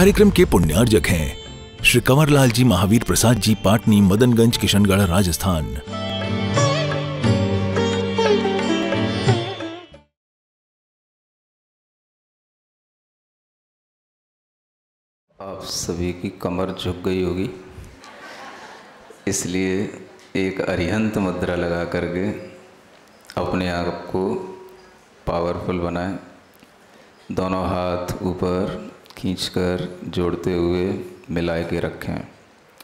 कार्यक्रम के पुण्यार्जक हैं श्री कंवरलाल जी महावीर प्रसाद जी, पाटनी, मदनगंज, किशनगढ़, राजस्थान। आप सभी की कमर झुक गई होगी, इसलिए एक अरिहंत मुद्रा लगा करके अपने आप को पावरफुल बनाएं। दोनों हाथ ऊपर खींचकर जोड़ते हुए मिला के रखें।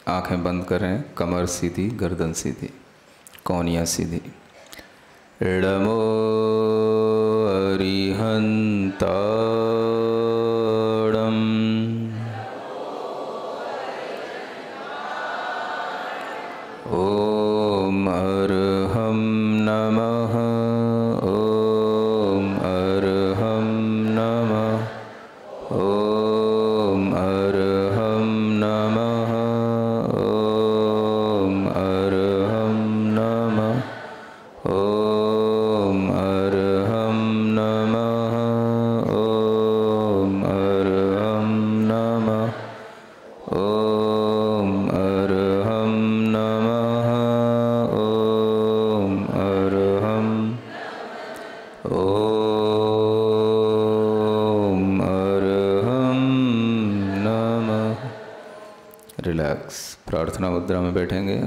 आंखें बंद करें, कमर सीधी, गर्दन सीधी, कौनियाँ सीधी। नमो अरिहंताणं। ओम अर्हं नमः। ओम अर्हं नमः। ओम अर्हं नमः। ओम अर्हं नमः। ओम अर्हं नमः। ओम अर्हं नमः। ओम अर्हं नमः। ओम अर्हं। ओम अर्हं नमः। रिलैक्स। प्रार्थना मुद्रा में बैठेंगे,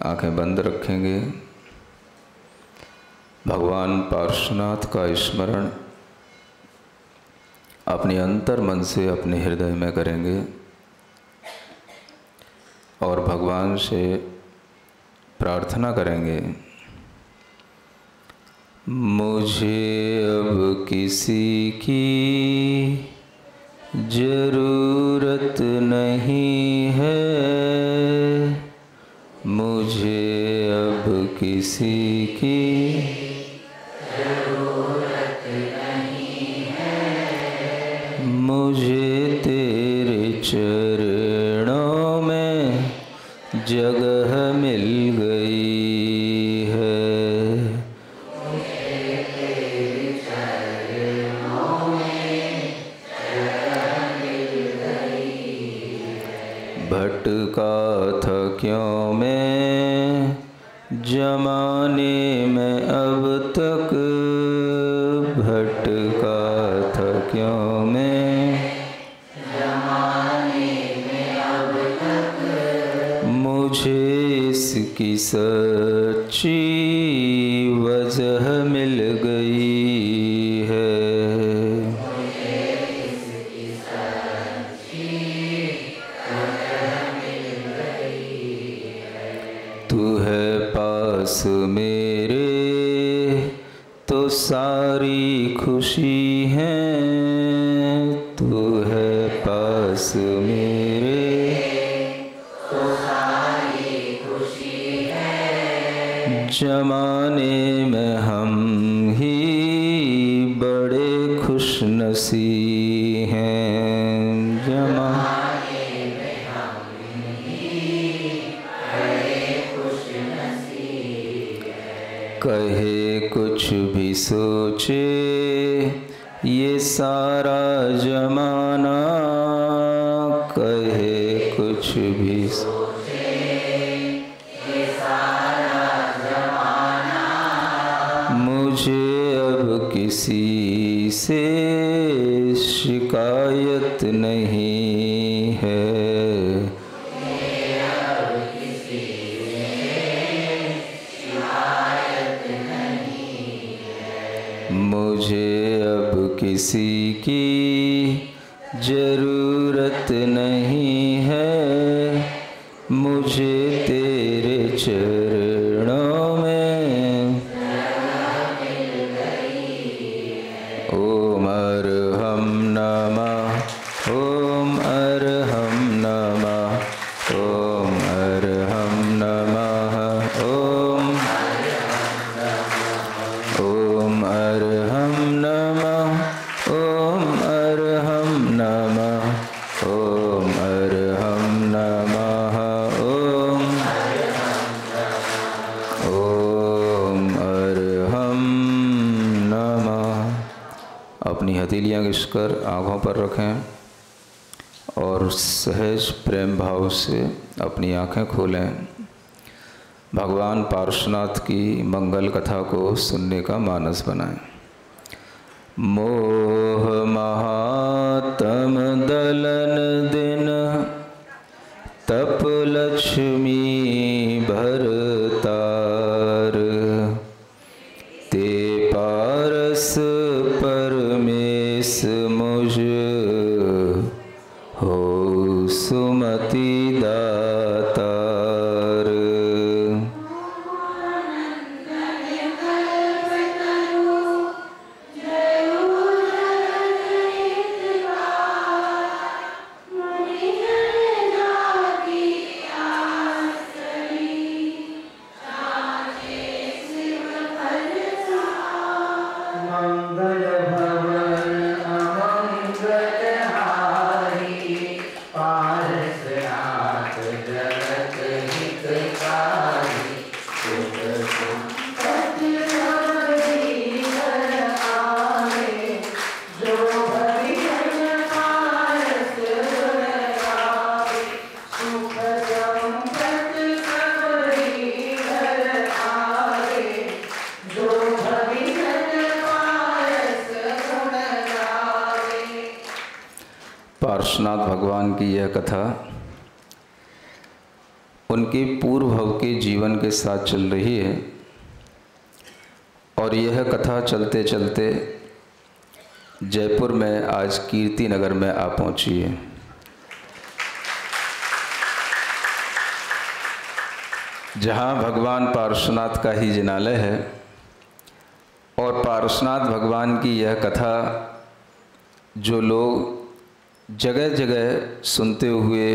आंखें बंद रखेंगे। भगवान पार्श्वनाथ का स्मरण अपने अंतर मन से अपने हृदय में करेंगे और भगवान से प्रार्थना करेंगे, मुझे अब किसी की जरूरत नहीं है। मुझे अब किसी की जरूरत नहीं है। मुझे तेरे चरणों में जगह मिल गई है। भटका था क्यों मैं जमाने में अब तक। भटका था क्यों मैं जमाने में अब तक। मुझे इसकी सच्ची वजह मिल गई है। तू है पास मेरे तो सारी खुशी है। तू है पास मेरे तो सारी खुशी है। जमाने में हम ही बड़े खुशनसीब हैं। कहे कुछ भी सोचे ये सारा जमाना। कहे कुछ भी सोचे ये सारा जमाना। मुझे अब किसी से शिकायत नहीं है। मुझे अब किसी की जरूरत नहीं है। मुझे तेरे चरणों में ओम अर्हं नमः। ओम अर्हं नमः। ओम अर्हं नमः। ओम अर्हं नमः। ओम अर्हं नमः। ओम अर्हं नमः। ओम अर्हं नमः। अपनी हथेलियाँ घिसकर आँखों पर रखें। सहज प्रेम भाव से अपनी आंखें खोलें। भगवान पार्श्वनाथ की मंगल कथा को सुनने का मानस बनाएं। मोह महातम दलन दिन तप लक्ष्मी भरतार, ते पारस परमेश मुझ हो सुमति दातार। पार्श्वनाथ भगवान की यह कथा उनके पूर्व भव के जीवन के साथ चल रही है और यह कथा चलते चलते जयपुर में आज कीर्ति नगर में आ पहुंची है। जहां भगवान पार्श्वनाथ का ही जिनालय है और पार्श्वनाथ भगवान की यह कथा जो लोग जगह जगह सुनते हुए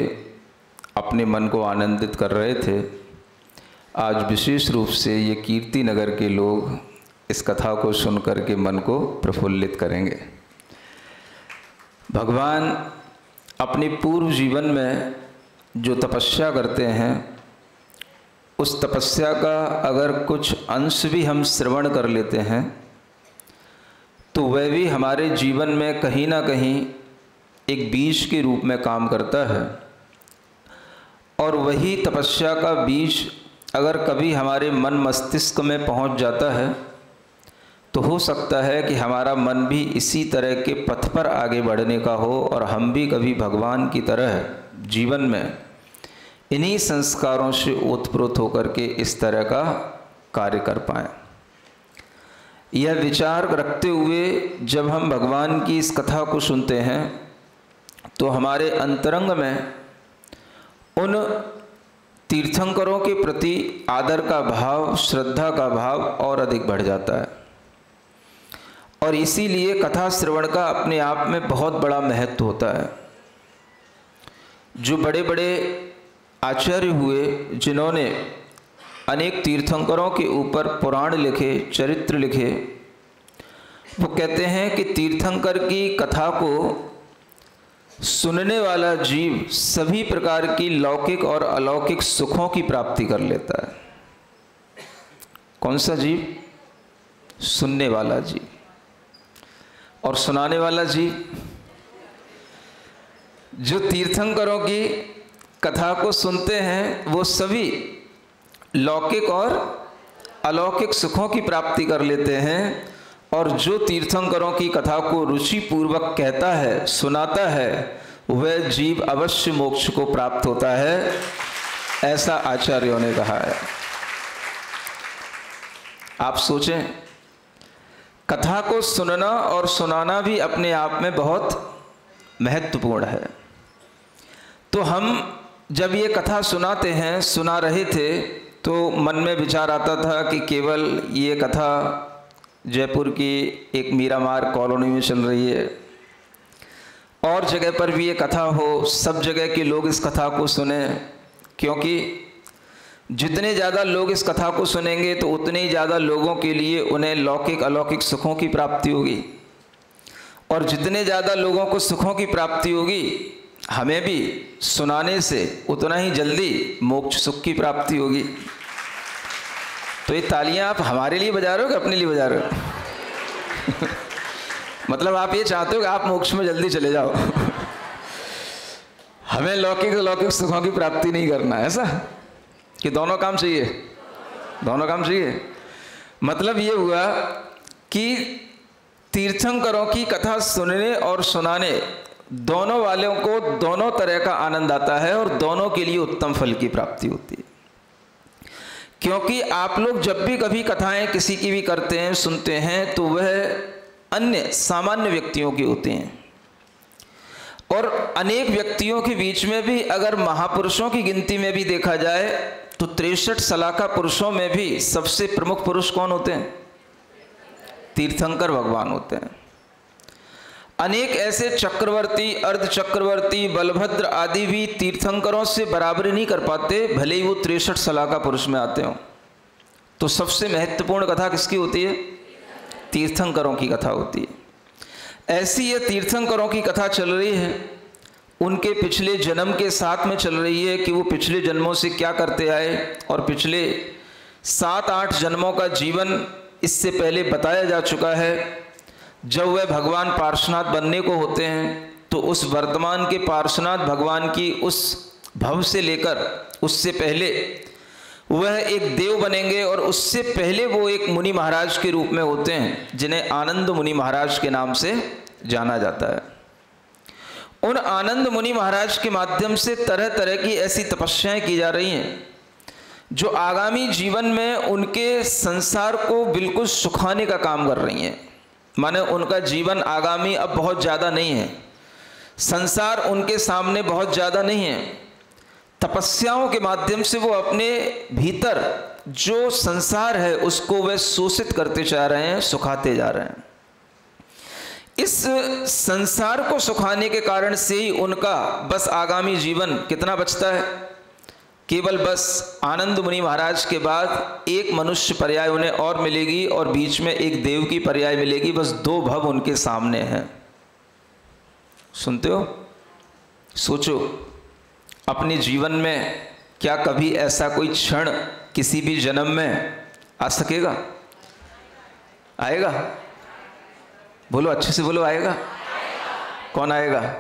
अपने मन को आनंदित कर रहे थे, आज विशेष रूप से ये कीर्ति नगर के लोग इस कथा को सुनकर के मन को प्रफुल्लित करेंगे। भगवान अपने पूर्व जीवन में जो तपस्या करते हैं, उस तपस्या का अगर कुछ अंश भी हम श्रवण कर लेते हैं तो वह भी हमारे जीवन में कहीं ना कहीं एक बीज के रूप में काम करता है। और वही तपस्या का बीज अगर कभी हमारे मन मस्तिष्क में पहुंच जाता है तो हो सकता है कि हमारा मन भी इसी तरह के पथ पर आगे बढ़ने का हो और हम भी कभी भगवान की तरह जीवन में इन्हीं संस्कारों से ओतप्रोत होकर के इस तरह का कार्य कर पाएं। यह विचार रखते हुए जब हम भगवान की इस कथा को सुनते हैं तो हमारे अंतरंग में उन तीर्थंकरों के प्रति आदर का भाव, श्रद्धा का भाव और अधिक बढ़ जाता है। और इसीलिए कथा श्रवण का अपने आप में बहुत बड़ा महत्व होता है। जो बड़े बड़े आचार्य हुए, जिन्होंने अनेक तीर्थंकरों के ऊपर पुराण लिखे, चरित्र लिखे, वो कहते हैं कि तीर्थंकर की कथा को सुनने वाला जीव सभी प्रकार की लौकिक और अलौकिक सुखों की प्राप्ति कर लेता है। कौन सा जीव? सुनने वाला जीव। और सुनाने वाला जीव जो तीर्थंकरों की कथा को सुनते हैं, वो सभी लौकिक और अलौकिक सुखों की प्राप्ति कर लेते हैं। और जो तीर्थंकरों की कथा को रुचि पूर्वक कहता है, सुनाता है, वह जीव अवश्य मोक्ष को प्राप्त होता है, ऐसा आचार्यों ने कहा है। आप सोचें, कथा को सुनना और सुनाना भी अपने आप में बहुत महत्वपूर्ण है। तो हम जब ये कथा सुनाते हैं, सुना रहे थे, तो मन में विचार आता था कि केवल ये कथा जयपुर की एक मीरामार कॉलोनी में चल रही है, और जगह पर भी ये कथा हो, सब जगह के लोग इस कथा को सुने, क्योंकि जितने ज़्यादा लोग इस कथा को सुनेंगे तो उतने ही ज़्यादा लोगों के लिए उन्हें लौकिक अलौकिक सुखों की प्राप्ति होगी, और जितने ज़्यादा लोगों को सुखों की प्राप्ति होगी, हमें भी सुनाने से उतना ही जल्दी मोक्ष सुख की प्राप्ति होगी। तो ये तालियां आप हमारे लिए बजा रहे हो कि अपने लिए बजा रहे हो? मतलब आप ये चाहते हो कि आप मोक्ष में जल्दी चले जाओ। हमें लौकिक सुखों की प्राप्ति नहीं करना है, ऐसा कि दोनों काम चाहिए, दोनों काम चाहिए। मतलब ये हुआ कि तीर्थंकरों की कथा सुनने और सुनाने दोनों वालों को दोनों तरह का आनंद आता है और दोनों के लिए उत्तम फल की प्राप्ति होती है। क्योंकि आप लोग जब भी कभी कथाएं किसी की भी करते हैं, सुनते हैं, तो वह अन्य सामान्य व्यक्तियों की होती हैं। और अनेक व्यक्तियों के बीच में भी अगर महापुरुषों की गिनती में भी देखा जाए तो 63 सलाखा पुरुषों में भी सबसे प्रमुख पुरुष कौन होते हैं? तीर्थंकर भगवान होते हैं। अनेक ऐसे चक्रवर्ती, अर्ध चक्रवर्ती, बलभद्र आदि भी तीर्थंकरों से बराबरी नहीं कर पाते, भले ही वो 63 सलाखा पुरुष में आते हों। तो सबसे महत्वपूर्ण कथा किसकी होती है? तीर्थंकरों की कथा होती है। ऐसी ये तीर्थंकरों की कथा चल रही है, उनके पिछले जन्म के साथ में चल रही है कि वो पिछले जन्मों से क्या करते आए, और पिछले 7-8 जन्मों का जीवन इससे पहले बताया जा चुका है। जब वह भगवान पार्श्वनाथ बनने को होते हैं तो उस वर्तमान के पार्श्वनाथ भगवान की उस भव से लेकर उससे पहले वह एक देव बनेंगे, और उससे पहले वो एक मुनि महाराज के रूप में होते हैं जिन्हें आनंद मुनि महाराज के नाम से जाना जाता है। उन आनंद मुनि महाराज के माध्यम से तरह तरह की ऐसी तपस्याएं की जा रही हैं जो आगामी जीवन में उनके संसार को बिल्कुल सुखाने का काम कर रही हैं। माने उनका जीवन आगामी अब बहुत ज़्यादा नहीं है, संसार उनके सामने बहुत ज़्यादा नहीं है। तपस्याओं के माध्यम से वो अपने भीतर जो संसार है उसको वे शोषित करते जा रहे हैं, सुखाते जा रहे हैं। इस संसार को सुखाने के कारण से ही उनका बस आगामी जीवन कितना बचता है? केवल बस आनंद मुनि महाराज के बाद एक मनुष्य पर्याय उन्हें और मिलेगी और बीच में एक देव की पर्याय मिलेगी। बस 2 भव उनके सामने हैं। सुनते हो? सोचो अपने जीवन में क्या कभी ऐसा कोई क्षण किसी भी जन्म में आ सकेगा? आएगा? बोलो, अच्छे से बोलो, आएगा? कौन आएगा?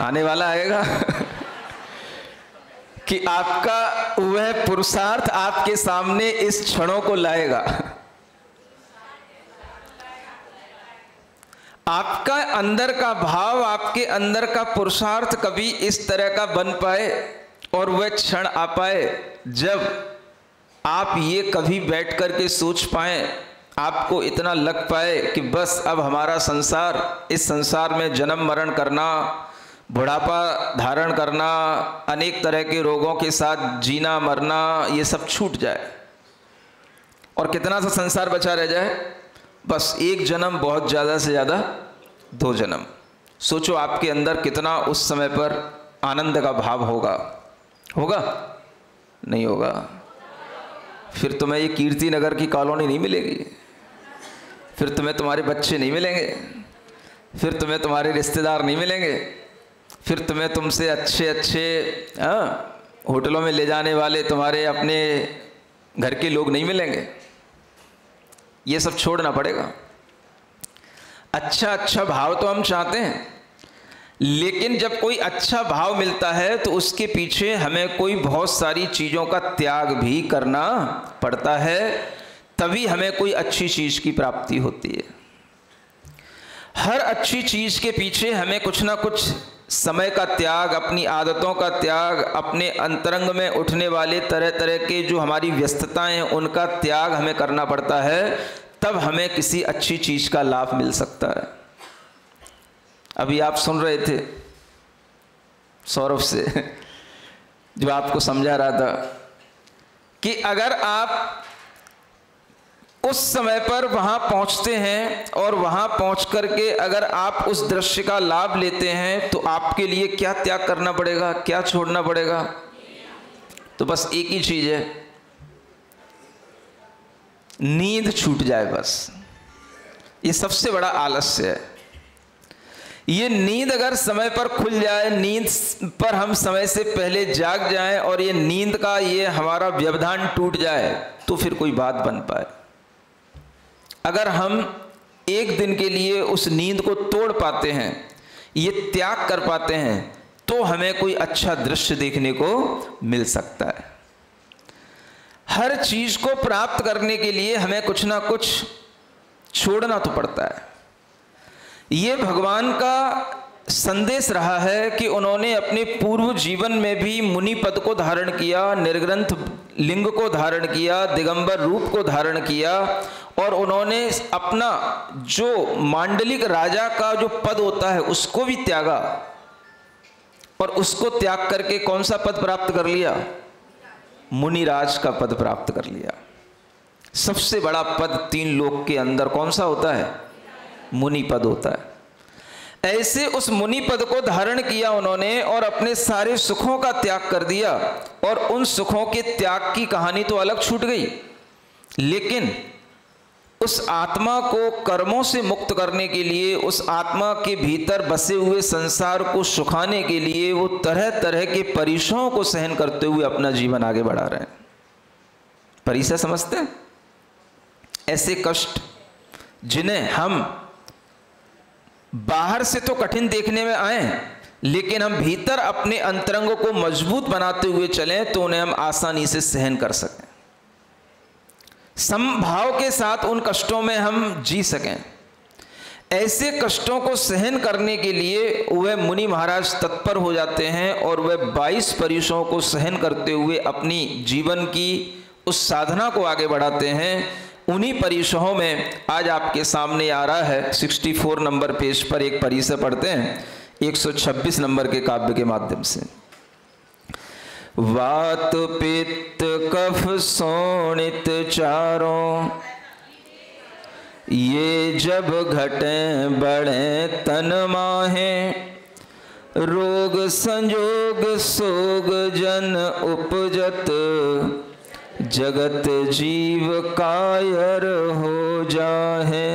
आने वाला आएगा कि आपका वह पुरुषार्थ आपके सामने इस क्षणों को लाएगा। आपका अंदर का भाव, आपके अंदर का पुरुषार्थ कभी इस तरह का बन पाए और वह क्षण आ पाए जब आप ये कभी बैठ कर के सोच पाए, आपको इतना लग पाए कि बस अब हमारा संसार, इस संसार में जन्म मरण करना, बुढ़ापा धारण करना, अनेक तरह के रोगों के साथ जीना मरना, ये सब छूट जाए और कितना सा संसार बचा रह जाए? बस 1 जन्म, बहुत ज़्यादा से ज़्यादा 2 जन्म। सोचो आपके अंदर कितना उस समय पर आनंद का भाव होगा। होगा? नहीं होगा? फिर तुम्हें ये कीर्ति नगर की कॉलोनी नहीं मिलेगी, फिर तुम्हें तुम्हारे बच्चे नहीं मिलेंगे, फिर तुम्हें तुम्हारे रिश्तेदार नहीं मिलेंगे, फिर तुम्हें तुमसे अच्छे होटलों में ले जाने वाले तुम्हारे अपने घर के लोग नहीं मिलेंगे। ये सब छोड़ना पड़ेगा। अच्छा भाव तो हम चाहते हैं, लेकिन जब कोई अच्छा भाव मिलता है तो उसके पीछे हमें कोई बहुत सारी चीज़ों का त्याग भी करना पड़ता है, तभी हमें कोई अच्छी चीज़ की प्राप्ति होती है। हर अच्छी चीज़ के पीछे हमें कुछ ना कुछ समय का त्याग, अपनी आदतों का त्याग, अपने अंतरंग में उठने वाले तरह तरह के जो हमारी व्यस्तताएं हैं उनका त्याग हमें करना पड़ता है, तब हमें किसी अच्छी चीज़ का लाभ मिल सकता है। अभी आप सुन रहे थे सौरभ से जो आपको समझा रहा था कि अगर आप उस समय पर वहां पहुंचते हैं और वहां पहुंच करके अगर आप उस दृश्य का लाभ लेते हैं तो आपके लिए क्या त्याग करना पड़ेगा, क्या छोड़ना पड़ेगा? तो बस एक ही चीज है, नींद छूट जाए। बस ये सबसे बड़ा आलस्य है। ये नींद अगर समय पर खुल जाए, नींद पर हम समय से पहले जाग जाएं और ये नींद का ये हमारा व्यवधान टूट जाए तो फिर कोई बात बन पाए। अगर हम एक दिन के लिए उस नींद को तोड़ पाते हैं, ये त्याग कर पाते हैं, तो हमें कोई अच्छा दृश्य देखने को मिल सकता है। हर चीज को प्राप्त करने के लिए हमें कुछ ना कुछ छोड़ना तो पड़ता है। ये भगवान का संदेश रहा है कि उन्होंने अपने पूर्व जीवन में भी मुनि पद को धारण किया, निर्ग्रंथ लिंग को धारण किया, दिगंबर रूप को धारण किया, और उन्होंने अपना जो मांडलिक राजा का जो पद होता है उसको भी त्यागा, और उसको त्याग करके कौन सा पद प्राप्त कर लिया? मुनिराज का पद प्राप्त कर लिया। सबसे बड़ा पद 3 लोक के अंदर कौन सा होता है? मुनि पद होता है। ऐसे उस मुनि पद को धारण किया उन्होंने और अपने सारे सुखों का त्याग कर दिया, और उन सुखों के त्याग की कहानी तो अलग छूट गई, लेकिन उस आत्मा को कर्मों से मुक्त करने के लिए, उस आत्मा के भीतर बसे हुए संसार को सुखाने के लिए वो तरह तरह के परीक्षाओं को सहन करते हुए अपना जीवन आगे बढ़ा रहे हैं। परीक्षा समझते हैं? ऐसे कष्ट जिन्हें हम बाहर से तो कठिन देखने में आए, लेकिन हम भीतर अपने अंतरंग को मजबूत बनाते हुए चलें तो उन्हें हम आसानी से सहन कर सकें, समभाव के साथ उन कष्टों में हम जी सकें। ऐसे कष्टों को सहन करने के लिए वह मुनि महाराज तत्पर हो जाते हैं, और वह 22 परीक्षाओं को सहन करते हुए अपनी जीवन की उस साधना को आगे बढ़ाते हैं। उन्हीं परीक्षाओं में आज आपके सामने आ रहा है 64 नंबर पेज पर एक परीक्षा पढ़ते हैं 126 नंबर के काव्य के माध्यम से। वात पित्त कफ शोणित चारों, ये जब घटे बढ़े तन माहे, रोग संजोग सोग जन उपजत, जगत जीव कायर हो जाहे।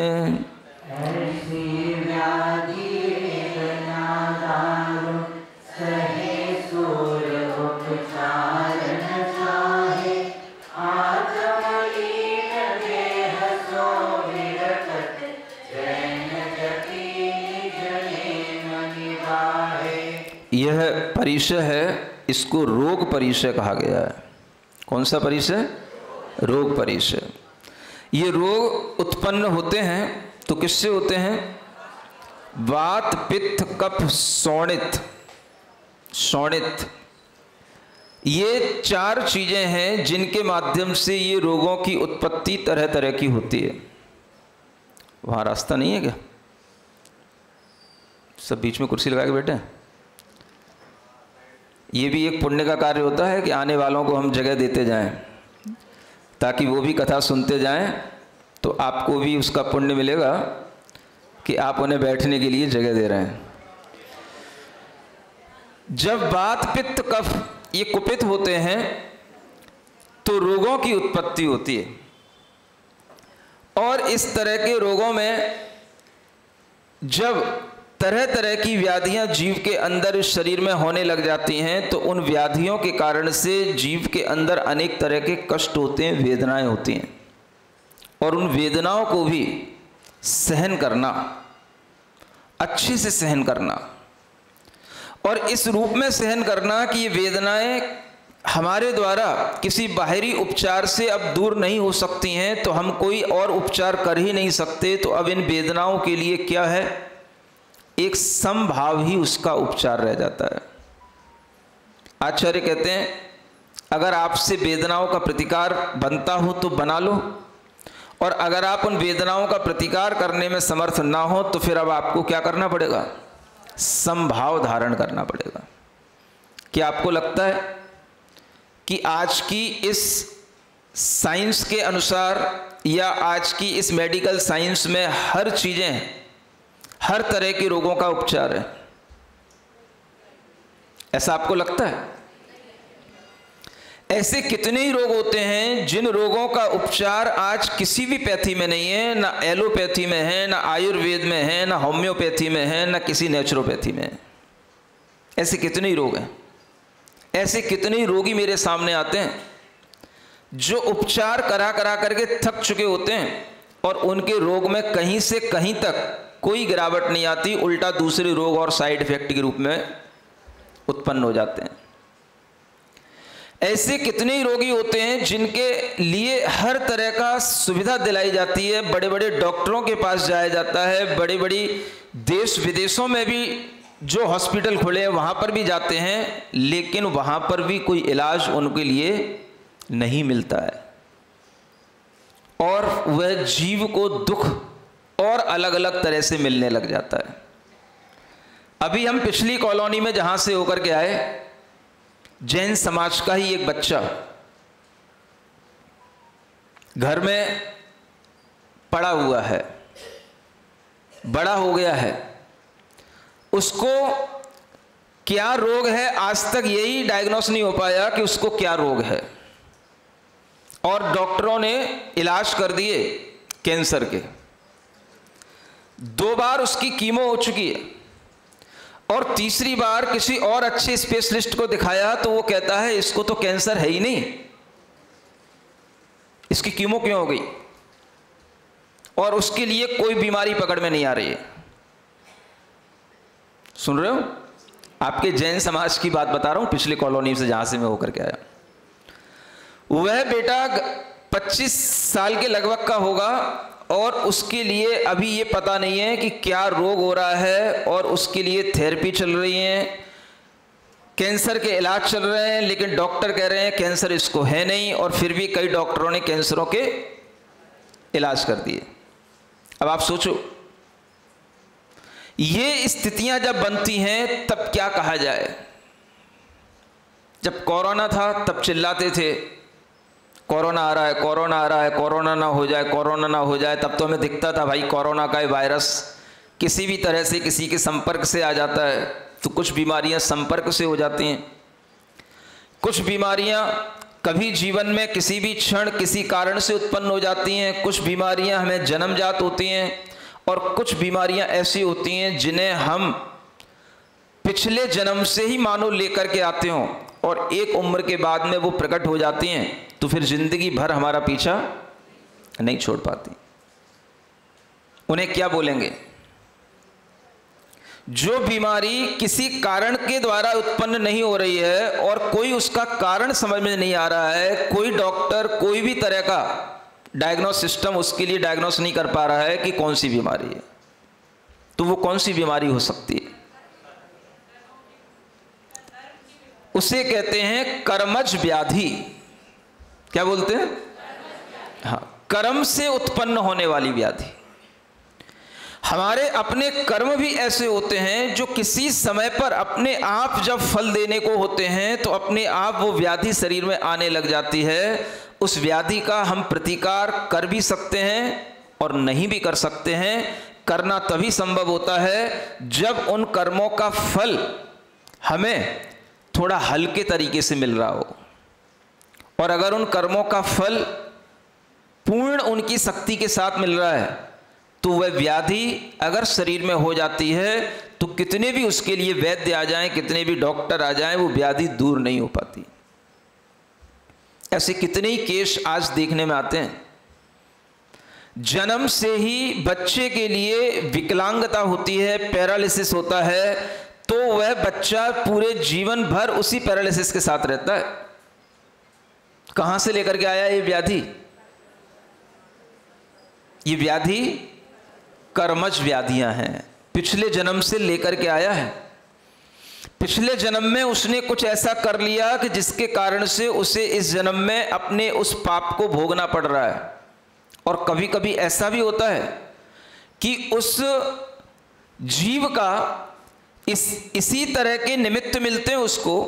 यह परिचय है, इसको रोग परिचय कहा गया है। कौन सा परिचय? रोग परिचय। ये रोग उत्पन्न होते हैं तो किससे होते हैं? वात पित्त कफ शोणित। शोणित ये 4 चीजें हैं जिनके माध्यम से ये रोगों की उत्पत्ति तरह तरह की होती है। वहां रास्ता नहीं है क्या? सब बीच में कुर्सी लगा के बैठे हैं। ये भी एक पुण्य का कार्य होता है कि आने वालों को हम जगह देते जाएं, ताकि वो भी कथा सुनते जाएं, तो आपको भी उसका पुण्य मिलेगा कि आप उन्हें बैठने के लिए जगह दे रहे हैं। जब वात पित्त कफ ये कुपित होते हैं तो रोगों की उत्पत्ति होती है, और इस तरह के रोगों में जब तरह तरह की व्याधियां जीव के अंदर इस शरीर में होने लग जाती हैं, तो उन व्याधियों के कारण से जीव के अंदर अनेक तरह के कष्ट होते हैं, वेदनाएं होती हैं, और उन वेदनाओं को भी सहन करना, अच्छे से सहन करना, और इस रूप में सहन करना कि ये वेदनाएं हमारे द्वारा किसी बाहरी उपचार से अब दूर नहीं हो सकती हैं, तो हम कोई और उपचार कर ही नहीं सकते। तो अब इन वेदनाओं के लिए क्या है? एक समभाव ही उसका उपचार रह जाता है। आचार्य कहते हैं अगर आपसे वेदनाओं का प्रतिकार बनता हो तो बना लो, और अगर आप उन वेदनाओं का प्रतिकार करने में समर्थ ना हो तो फिर अब आपको क्या करना पड़ेगा? समभाव धारण करना पड़ेगा। क्या आपको लगता है कि आज की इस साइंस के अनुसार या आज की इस मेडिकल साइंस में हर चीजें, हर तरह के रोगों का उपचार है? ऐसा आपको लगता है? ऐसे कितने ही रोग होते हैं जिन रोगों का उपचार आज किसी भी पैथी में नहीं है, ना एलोपैथी में है, ना आयुर्वेद में है, ना होम्योपैथी में है, ना किसी नेचुरोपैथी में है। ऐसे कितने ही रोग हैं। ऐसे कितने ही रोगी मेरे सामने आते हैं जो उपचार करा करा करके थक चुके होते हैं, और उनके रोग में कहीं से कहीं तक कोई गिरावट नहीं आती, उल्टा दूसरे रोग और साइड इफेक्ट के रूप में उत्पन्न हो जाते हैं। ऐसे कितने ही रोगी होते हैं जिनके लिए हर तरह का सुविधा दिलाई जाती है, बड़े बड़े डॉक्टरों के पास जाया जाता है, बड़ी बड़ी देश विदेशों में भी जो हॉस्पिटल खुले हैं वहाँ पर भी जाते हैं, लेकिन वहाँ पर भी कोई इलाज उनके लिए नहीं मिलता है और वह जीव को दुख और अलग अलग तरह से मिलने लग जाता है। अभी हम पिछली कॉलोनी में जहाँ से होकर के आए, जैन समाज का ही एक बच्चा घर में पड़ा हुआ है, बड़ा हो गया है, उसको क्या रोग है आज तक यही डायग्नोस नहीं हो पाया कि उसको क्या रोग है, और डॉक्टरों ने इलाज कर दिए कैंसर के। 2 बार उसकी कीमो हो चुकी है और तीसरी बार किसी और अच्छे स्पेशलिस्ट को दिखाया तो वो कहता है इसको तो कैंसर है ही नहीं, इसकी कीमो क्यों हो गई, और उसके लिए कोई बीमारी पकड़ में नहीं आ रही है। सुन रहे हो? आपके जैन समाज की बात बता रहा हूं, पिछली कॉलोनी से जहां से मैं होकर के आया। वह बेटा 25 साल के लगभग का होगा और उसके लिए अभी ये पता नहीं है कि क्या रोग हो रहा है, और उसके लिए थेरेपी चल रही है, कैंसर के इलाज चल रहे हैं, लेकिन डॉक्टर कह रहे हैं कैंसर इसको है नहीं, और फिर भी कई डॉक्टरों ने कैंसरों के इलाज कर दिए। अब आप सोचो, ये स्थितियां जब बनती हैं तब क्या कहा जाए। जब कोरोना था तब चिल्लाते थे कोरोना आ रहा है, कोरोना आ रहा है, कोरोना ना हो जाए, कोरोना ना हो जाए। तब तो हमें दिखता था भाई कोरोना का वायरस किसी भी तरह से किसी के संपर्क से आ जाता है, तो कुछ बीमारियां संपर्क से हो जाती हैं, कुछ बीमारियां कभी जीवन में किसी भी क्षण किसी कारण से उत्पन्न हो जाती हैं, कुछ बीमारियां हमें जन्मजात होती हैं, और कुछ बीमारियां ऐसी होती हैं जिन्हें हम पिछले जन्म से ही मानो लेकर के आते हों, और एक उम्र के बाद में वो प्रकट हो जाती हैं तो फिर जिंदगी भर हमारा पीछा नहीं छोड़ पाती। उन्हें क्या बोलेंगे? जो बीमारी किसी कारण के द्वारा उत्पन्न नहीं हो रही है और कोई उसका कारण समझ में नहीं आ रहा है, कोई डॉक्टर कोई भी तरह का डायग्नोस सिस्टम उसके लिए डायग्नोस नहीं कर पा रहा है कि कौन सी बीमारी है, तो वो कौन सी बीमारी हो सकती है? उसे कहते हैं कर्मज व्याधि। क्या बोलते हैं? हाँ, कर्म से उत्पन्न होने वाली व्याधि। हमारे अपने कर्म भी ऐसे होते हैं जो किसी समय पर अपने आप जब फल देने को होते हैं तो अपने आप वो व्याधि शरीर में आने लग जाती है। उस व्याधि का हम प्रतिकार कर भी सकते हैं और नहीं भी कर सकते हैं। करना तभी संभव होता है जब उन कर्मों का फल हमें थोड़ा हल्के तरीके से मिल रहा हो, और अगर उन कर्मों का फल पूर्ण उनकी शक्ति के साथ मिल रहा है तो वह व्याधि अगर शरीर में हो जाती है तो कितने भी उसके लिए वैद्य आ जाएं, कितने भी डॉक्टर आ जाएं, वो व्याधि दूर नहीं हो पाती। ऐसे कितने ही केस आज देखने में आते हैं। जन्म से ही बच्चे के लिए विकलांगता होती है, पैरालिसिस होता है, तो वह बच्चा पूरे जीवन भर उसी पैरालिसिस के साथ रहता है। कहां से लेकर के आया ये व्याधि? ये व्याधि कर्मज व्याधियां हैं, पिछले जन्म से लेकर के आया है। पिछले जन्म में उसने कुछ ऐसा कर लिया कि जिसके कारण से उसे इस जन्म में अपने उस पाप को भोगना पड़ रहा है। और कभी कभी ऐसा भी होता है कि उस जीव का इसी तरह के निमित्त मिलते हैं उसको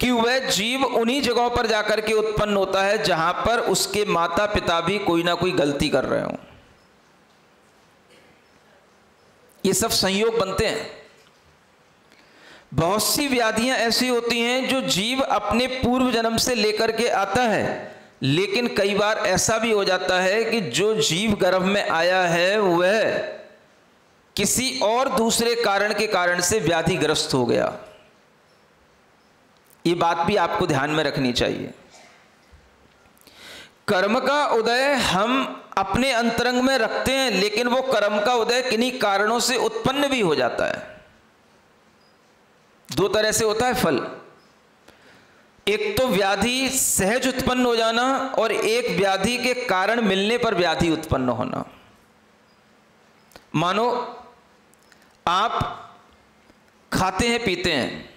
कि वह जीव उन्हीं जगहों पर जाकर के उत्पन्न होता है जहां पर उसके माता पिता भी कोई ना कोई गलती कर रहे हों। ये सब संयोग बनते हैं। बहुत सी व्याधियां ऐसी होती हैं जो जीव अपने पूर्व जन्म से लेकर के आता है, लेकिन कई बार ऐसा भी हो जाता है कि जो जीव गर्भ में आया है वह किसी और दूसरे कारण के कारण से व्याधिग्रस्त हो गया। ये बात भी आपको ध्यान में रखनी चाहिए। कर्म का उदय हम अपने अंतरंग में रखते हैं, लेकिन वो कर्म का उदय किन्हीं कारणों से उत्पन्न भी हो जाता है। दो तरह से होता है फल, एक तो व्याधि सहज उत्पन्न हो जाना और एक व्याधि के कारण मिलने पर व्याधि उत्पन्न होना। मानो आप खाते हैं पीते हैं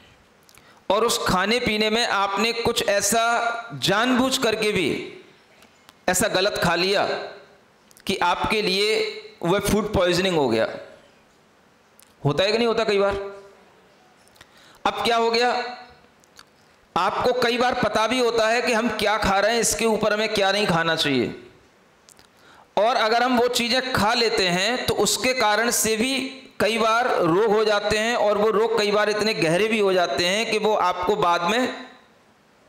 और उस खाने पीने में आपने कुछ ऐसा जानबूझ करके भी ऐसा गलत खा लिया कि आपके लिए वह फूड पॉइजनिंग हो गया। होता है कि नहीं होता कई बार? अब क्या हो गया, आपको कई बार पता भी होता है कि हम क्या खा रहे हैं, इसके ऊपर हमें क्या नहीं खाना चाहिए, और अगर हम वो चीज़ें खा लेते हैं तो उसके कारण से भी कई बार रोग हो जाते हैं, और वो रोग कई बार इतने गहरे भी हो जाते हैं कि वो आपको बाद में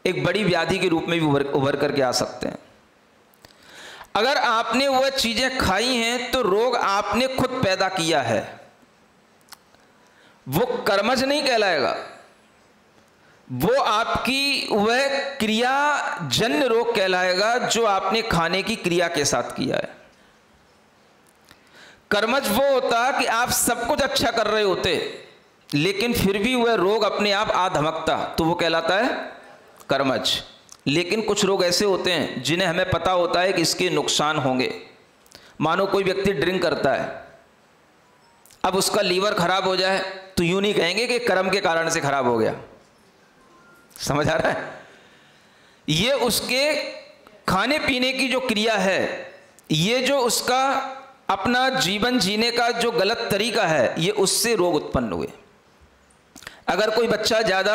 एक बड़ी व्याधि के रूप में भी उभर करके आ सकते हैं। अगर आपने वह चीज़ें खाई हैं तो रोग आपने खुद पैदा किया है, वो कर्मज नहीं कहलाएगा, वो आपकी वह क्रियाजन्य रोग कहलाएगा जो आपने खाने की क्रिया के साथ किया है। कर्मज वो होता कि आप सब कुछ अच्छा कर रहे होते लेकिन फिर भी वह रोग अपने आप आ धमकता, तो वो कहलाता है कर्मज। लेकिन कुछ रोग ऐसे होते हैं जिन्हें हमें पता होता है कि इसके नुकसान होंगे। मानो कोई व्यक्ति ड्रिंक करता है, अब उसका लीवर खराब हो जाए तो यूं नहीं कहेंगे कि कर्म के कारण से खराब हो गया। समझ आ रहा है? ये उसके खाने पीने की जो क्रिया है, ये जो उसका अपना जीवन जीने का जो गलत तरीका है, ये उससे रोग उत्पन्न हुए। अगर कोई बच्चा ज़्यादा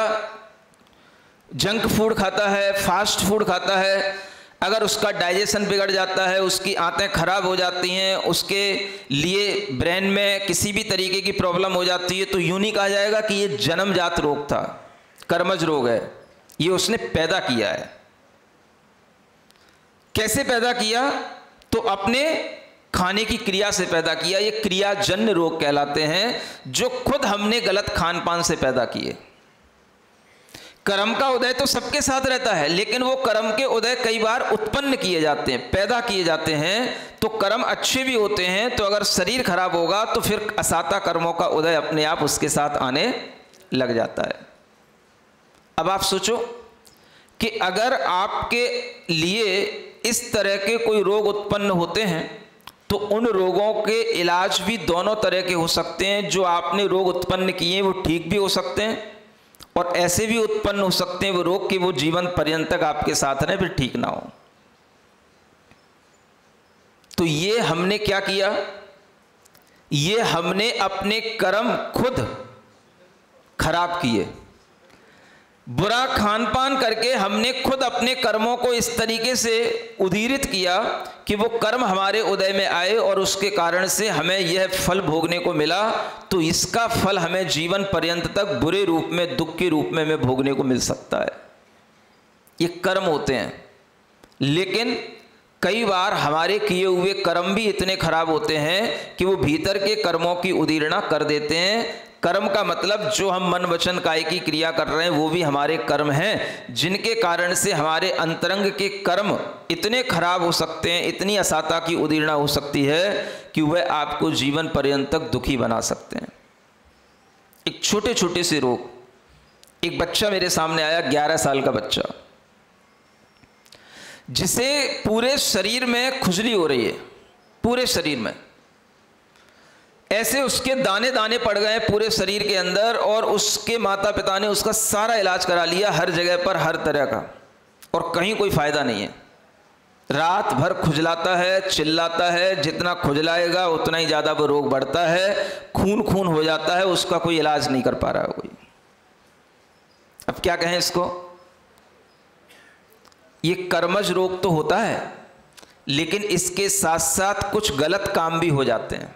जंक फूड खाता है, फास्ट फूड खाता है, अगर उसका डाइजेशन बिगड़ जाता है, उसकी आंतें खराब हो जाती हैं, उसके लिए ब्रेन में किसी भी तरीके की प्रॉब्लम हो जाती है, तो यूं नहीं कहा जाएगा कि ये जन्मजात रोग था, कर्मज रोग है, ये उसने पैदा किया है। कैसे पैदा किया? तो अपने खाने की क्रिया से पैदा किया। ये क्रियाजन्य रोग कहलाते हैं, जो खुद हमने गलत खान पान से पैदा किए। कर्म का उदय तो सबके साथ रहता है, लेकिन वो कर्म के उदय कई बार उत्पन्न किए जाते हैं, पैदा किए जाते हैं। तो कर्म अच्छे भी होते हैं, तो अगर शरीर खराब होगा तो फिर असाता कर्मों का उदय अपने आप उसके साथ आने लग जाता है। अब आप सोचो कि अगर आपके लिए इस तरह के कोई रोग उत्पन्न होते हैं तो उन रोगों के इलाज भी दोनों तरह के हो सकते हैं। जो आपने रोग उत्पन्न किए वो ठीक भी हो सकते हैं, और ऐसे भी उत्पन्न हो सकते हैं वो रोग कि वो जीवन पर्यंत तक आपके साथ रहे, फिर ठीक ना हो। तो ये हमने क्या किया? ये हमने अपने कर्म खुद खराब किए। बुरा खान पान करके हमने खुद अपने कर्मों को इस तरीके से उदीरित किया कि वो कर्म हमारे उदय में आए और उसके कारण से हमें यह फल भोगने को मिला। तो इसका फल हमें जीवन पर्यंत तक बुरे रूप में, दुख के रूप में हमें भोगने को मिल सकता है। ये कर्म होते हैं, लेकिन कई बार हमारे किए हुए कर्म भी इतने खराब होते हैं कि वो भीतर के कर्मों की उदीरणा कर देते हैं। कर्म का मतलब जो हम मन वचन काय की क्रिया कर रहे हैं वो भी हमारे कर्म हैं, जिनके कारण से हमारे अंतरंग के कर्म इतने खराब हो सकते हैं, इतनी असाता की उदीरणा हो सकती है कि वह आपको जीवन पर्यंत तक दुखी बना सकते हैं। एक छोटे छोटे से रोग, एक बच्चा मेरे सामने आया, 11 साल का बच्चा, जिसे पूरे शरीर में खुजली हो रही है, पूरे शरीर में ऐसे उसके दाने दाने पड़ गए पूरे शरीर के अंदर, और उसके माता पिता ने उसका सारा इलाज करा लिया हर जगह पर, हर तरह का, और कहीं कोई फायदा नहीं है। रात भर खुजलाता है, चिल्लाता है, जितना खुजलाएगा उतना ही ज़्यादा वो रोग बढ़ता है, खून खून हो जाता है, उसका कोई इलाज नहीं कर पा रहा कोई। अब क्या कहें इसको? ये कर्मज रोग तो होता है, लेकिन इसके साथ साथ कुछ गलत काम भी हो जाते हैं।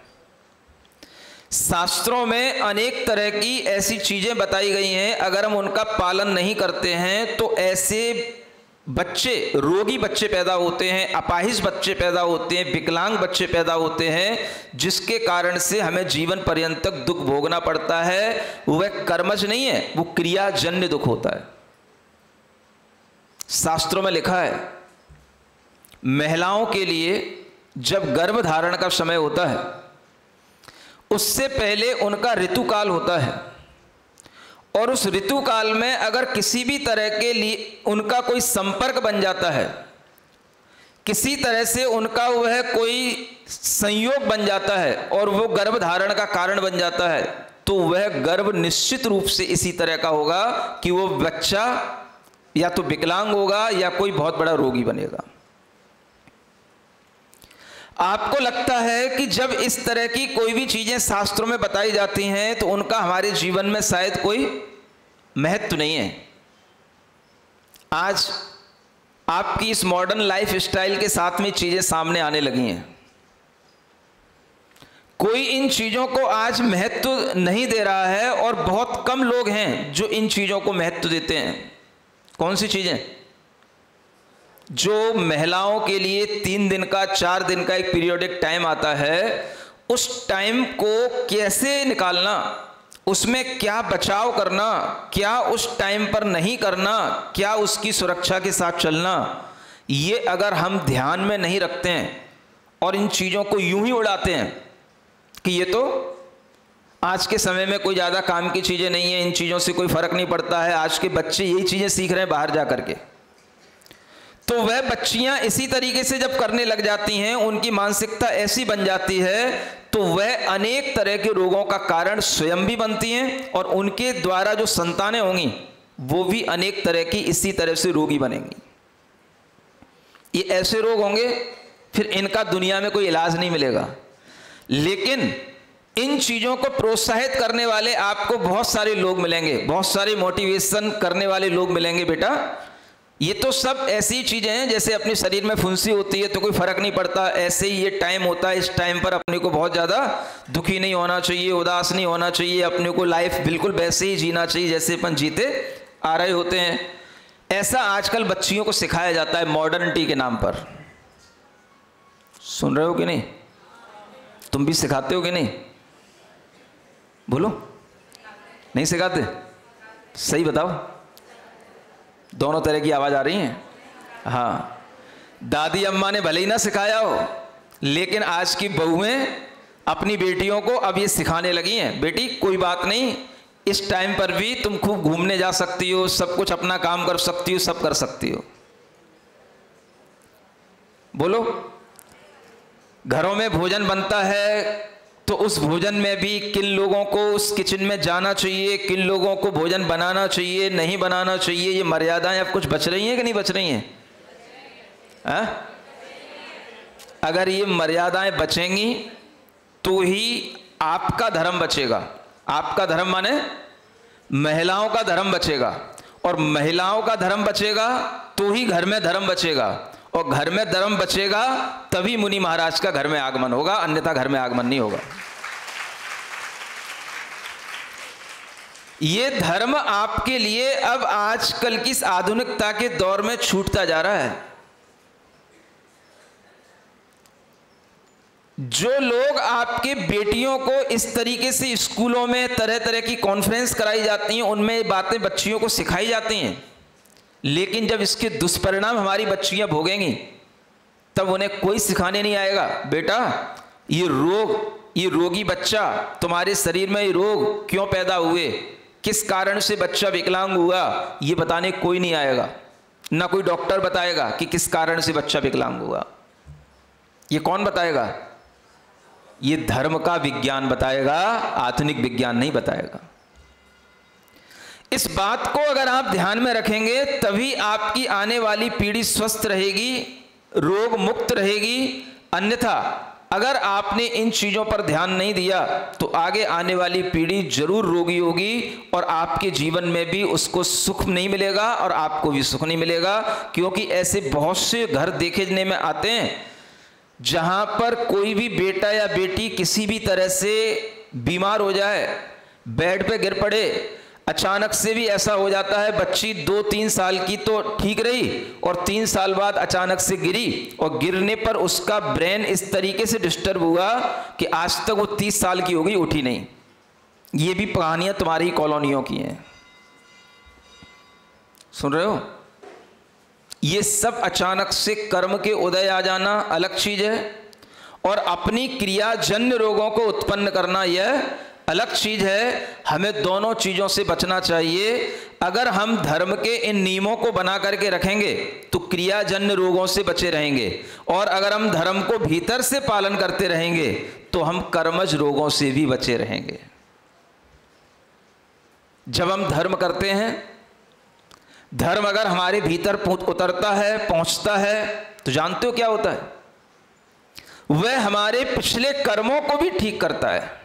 शास्त्रों में अनेक तरह की ऐसी चीज़ें बताई गई हैं, अगर हम उनका पालन नहीं करते हैं तो ऐसे बच्चे, रोगी बच्चे पैदा होते हैं, अपाहिज बच्चे पैदा होते हैं, विकलांग बच्चे पैदा होते हैं, जिसके कारण से हमें जीवन पर्यंत तक दुख भोगना पड़ता है। वह कर्मज नहीं है, वो क्रियाजन्य दुख होता है। शास्त्रों में लिखा है, महिलाओं के लिए जब गर्भ धारण का समय होता है उससे पहले उनका ऋतुकाल होता है, और उस ऋतु काल में अगर किसी भी तरह के लिए उनका कोई संपर्क बन जाता है, किसी तरह से उनका वह कोई संयोग बन जाता है और वो गर्भ धारण का कारण बन जाता है, तो वह गर्भ निश्चित रूप से इसी तरह का होगा कि वो बच्चा या तो विकलांग होगा या कोई बहुत बड़ा रोगी बनेगा। आपको लगता है कि जब इस तरह की कोई भी चीजें शास्त्रों में बताई जाती हैं तो उनका हमारे जीवन में शायद कोई महत्व नहीं है। आज आपकी इस मॉडर्न लाइफ स्टाइल के साथ में चीजें सामने आने लगी हैं। कोई इन चीजों को आज महत्व नहीं दे रहा है और बहुत कम लोग हैं जो इन चीजों को महत्व देते हैं। कौन सी चीजें? जो महिलाओं के लिए 3 दिन का 4 दिन का एक पीरियोडिक टाइम आता है, उस टाइम को कैसे निकालना, उसमें क्या बचाव करना, क्या उस टाइम पर नहीं करना, क्या उसकी सुरक्षा के साथ चलना, ये अगर हम ध्यान में नहीं रखते हैं और इन चीज़ों को यूं ही उड़ाते हैं कि ये तो आज के समय में कोई ज़्यादा काम की चीज़ें नहीं है, इन चीज़ों से कोई फ़र्क नहीं पड़ता है, आज के बच्चे यही चीज़ें सीख रहे हैं बाहर जा करके, तो वह बच्चियां इसी तरीके से जब करने लग जाती हैं, उनकी मानसिकता ऐसी बन जाती है, तो वह अनेक तरह के रोगों का कारण स्वयं भी बनती हैं और उनके द्वारा जो संतानें होंगी वो भी अनेक तरह की इसी तरह से रोगी बनेंगी। ये ऐसे रोग होंगे फिर इनका दुनिया में कोई इलाज नहीं मिलेगा। लेकिन इन चीज़ों को प्रोत्साहित करने वाले आपको बहुत सारे लोग मिलेंगे, बहुत सारे मोटिवेशन करने वाले लोग मिलेंगे। बेटा ये तो सब ऐसी चीज़ें हैं जैसे अपने शरीर में फुंसी होती है तो कोई फ़र्क नहीं पड़ता, ऐसे ही ये टाइम होता है, इस टाइम पर अपने को बहुत ज़्यादा दुखी नहीं होना चाहिए, उदास नहीं होना चाहिए, अपने को लाइफ बिल्कुल वैसे ही जीना चाहिए जैसे अपन जीते आ रहे होते हैं। ऐसा आजकल बच्चियों को सिखाया जाता है मॉडर्निटी के नाम पर। सुन रहे हो कि नहीं? तुम भी सिखाते हो कि नहीं? बोलो, नहीं सिखाते? सही बताओ, दोनों तरह की आवाज आ रही है। हाँ, दादी अम्मा ने भले ही ना सिखाया हो, लेकिन आज की बहुएं अपनी बेटियों को अब ये सिखाने लगी हैं, बेटी कोई बात नहीं, इस टाइम पर भी तुम खूब घूमने जा सकती हो, सब कुछ अपना काम कर सकती हो, सब कर सकती हो। बोलो, घरों में भोजन बनता है तो उस भोजन में भी किन लोगों को उस किचन में जाना चाहिए, किन लोगों को भोजन बनाना चाहिए, नहीं बनाना चाहिए, ये मर्यादाएं अब कुछ बच रही हैं कि नहीं बच रही हैं? अगर ये मर्यादाएं बचेंगी तो ही आपका धर्म बचेगा। आपका धर्म माने महिलाओं का धर्म बचेगा, और महिलाओं का धर्म बचेगा तो ही घर में धर्म बचेगा, और घर में धर्म बचेगा तभी मुनि महाराज का घर में आगमन होगा, अन्यथा घर में आगमन नहीं होगा। ये धर्म आपके लिए अब आजकल की इस आधुनिकता के दौर में छूटता जा रहा है। जो लोग आपके बेटियों को इस तरीके से स्कूलों में तरह तरह की कॉन्फ्रेंस कराई जाती हैं, उनमें बातें बच्चियों को सिखाई जाती हैं, लेकिन जब इसके दुष्परिणाम हमारी बच्चियां भोगेंगी तब उन्हें कोई सिखाने नहीं आएगा। बेटा ये रोग, ये रोगी बच्चा, तुम्हारे शरीर में ये रोग क्यों पैदा हुए, किस कारण से बच्चा विकलांग हुआ, ये बताने कोई नहीं आएगा। ना कोई डॉक्टर बताएगा कि किस कारण से बच्चा विकलांग हुआ। ये कौन बताएगा? ये धर्म का विज्ञान बताएगा, आधुनिक विज्ञान नहीं बताएगा। इस बात को अगर आप ध्यान में रखेंगे तभी आपकी आने वाली पीढ़ी स्वस्थ रहेगी, रोग मुक्त रहेगी। अन्यथा अगर आपने इन चीज़ों पर ध्यान नहीं दिया तो आगे आने वाली पीढ़ी जरूर रोगी होगी और आपके जीवन में भी उसको सुख नहीं मिलेगा और आपको भी सुख नहीं मिलेगा। क्योंकि ऐसे बहुत से घर देखने में आते हैं जहां पर कोई भी बेटा या बेटी किसी भी तरह से बीमार हो जाए, बेड पे गिर पड़े, अचानक से भी ऐसा हो जाता है, बच्ची 2-3 साल की तो ठीक रही और 3 साल बाद अचानक से गिरी, और गिरने पर उसका ब्रेन इस तरीके से डिस्टर्ब हुआ कि आज तक वो 30 साल की हो गई, उठी नहीं। ये भी कहानियां तुम्हारी कॉलोनियों की हैं, सुन रहे हो? ये सब अचानक से कर्म के उदय आ जाना अलग चीज है, और अपनी क्रियाजन्य रोगों को उत्पन्न करना यह अलग चीज है। हमें दोनों चीजों से बचना चाहिए। अगर हम धर्म के इन नियमों को बना करके रखेंगे तो क्रियाजन्य रोगों से बचे रहेंगे, और अगर हम धर्म को भीतर से पालन करते रहेंगे तो हम कर्मज रोगों से भी बचे रहेंगे। जब हम धर्म करते हैं, धर्म अगर हमारे भीतर उतरता है, पहुंचता है, तो जानते हो क्या होता है? वह हमारे पिछले कर्मों को भी ठीक करता है।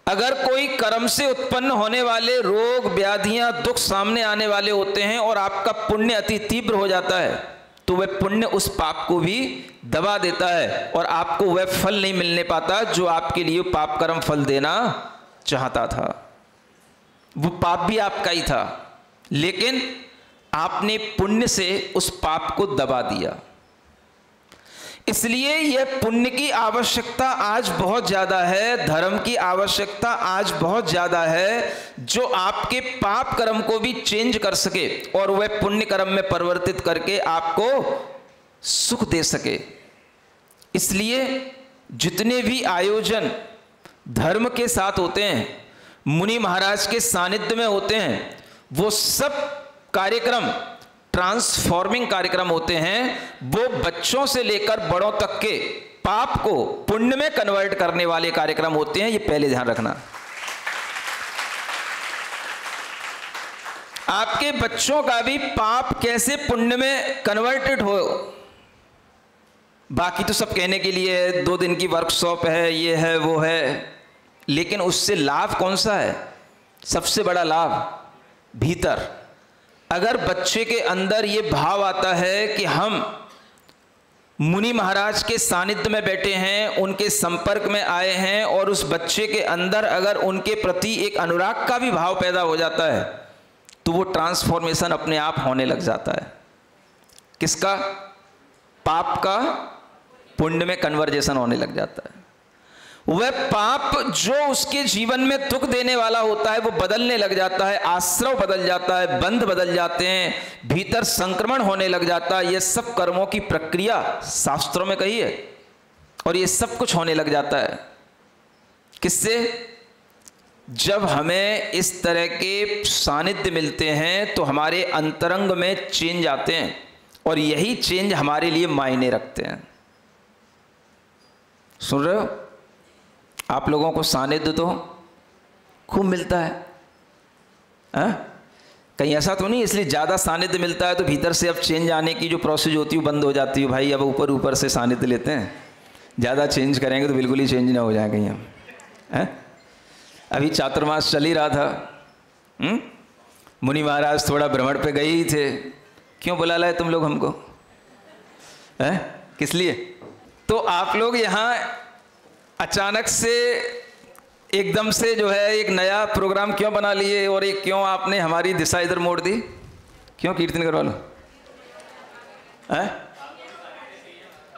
अगर कोई कर्म से उत्पन्न होने वाले रोग, व्याधियां, दुख सामने आने वाले होते हैं और आपका पुण्य अति तीव्र हो जाता है, तो वह पुण्य उस पाप को भी दबा देता है और आपको वह फल नहीं मिलने पाता जो आपके लिए पाप कर्म फल देना चाहता था। वो पाप भी आपका ही था, लेकिन आपने पुण्य से उस पाप को दबा दिया। इसलिए यह पुण्य की आवश्यकता आज बहुत ज़्यादा है, धर्म की आवश्यकता आज बहुत ज़्यादा है, जो आपके पाप कर्म को भी चेंज कर सके और वह पुण्य कर्म में परिवर्तित करके आपको सुख दे सके। इसलिए जितने भी आयोजन धर्म के साथ होते हैं, मुनि महाराज के सानिध्य में होते हैं, वो सब कार्यक्रम ट्रांसफॉर्मिंग कार्यक्रम होते हैं। वो बच्चों से लेकर बड़ों तक के पाप को पुण्य में कन्वर्ट करने वाले कार्यक्रम होते हैं। ये पहले ध्यान रखना। आपके बच्चों का भी पाप कैसे पुण्य में कन्वर्टेड हो, बाकी तो सब कहने के लिए है, 2 दिन की वर्कशॉप है, ये है वो है, लेकिन उससे लाभ कौन सा है? सबसे बड़ा लाभ भीतर। अगर बच्चे के अंदर ये भाव आता है कि हम मुनि महाराज के सानिध्य में बैठे हैं, उनके संपर्क में आए हैं, और उस बच्चे के अंदर अगर उनके प्रति एक अनुराग का भी भाव पैदा हो जाता है, तो वो ट्रांसफॉर्मेशन अपने आप होने लग जाता है। किसका? पाप का पुण्य में कन्वर्जेशन होने लग जाता है। वह पाप जो उसके जीवन में दुख देने वाला होता है वो बदलने लग जाता है, आश्रव बदल जाता है, बंध बदल जाते हैं, भीतर संक्रमण होने लग जाता है। ये सब कर्मों की प्रक्रिया शास्त्रों में कही है, और ये सब कुछ होने लग जाता है। किससे? जब हमें इस तरह के सानिध्य मिलते हैं तो हमारे अंतरंग में चेंज आते हैं, और यही चेंज हमारे लिए मायने रखते हैं। सुन रहे हो? आप लोगों को सानिध्य तो खूब मिलता है, कहीं ऐसा तो नहीं इसलिए ज़्यादा सानिध्य मिलता है तो भीतर से अब चेंज आने की जो प्रोसेस होती है वो बंद हो जाती है। भाई अब ऊपर ऊपर से सानिध्य लेते हैं, ज़्यादा चेंज करेंगे तो बिल्कुल ही चेंज ना हो जाए कहीं हम, अभी चातुर्मास चल ही रहा था, मुनि महाराज थोड़ा भ्रमण पे गए ही थे। क्यों बुला लाए तुम लोग हमको? किस लिए? तो आप लोग यहाँ अचानक से एकदम से जो है एक नया प्रोग्राम क्यों बना लिए, और एक क्यों आपने हमारी दिशा इधर मोड़ दी? क्यों कीर्तन करवा लो?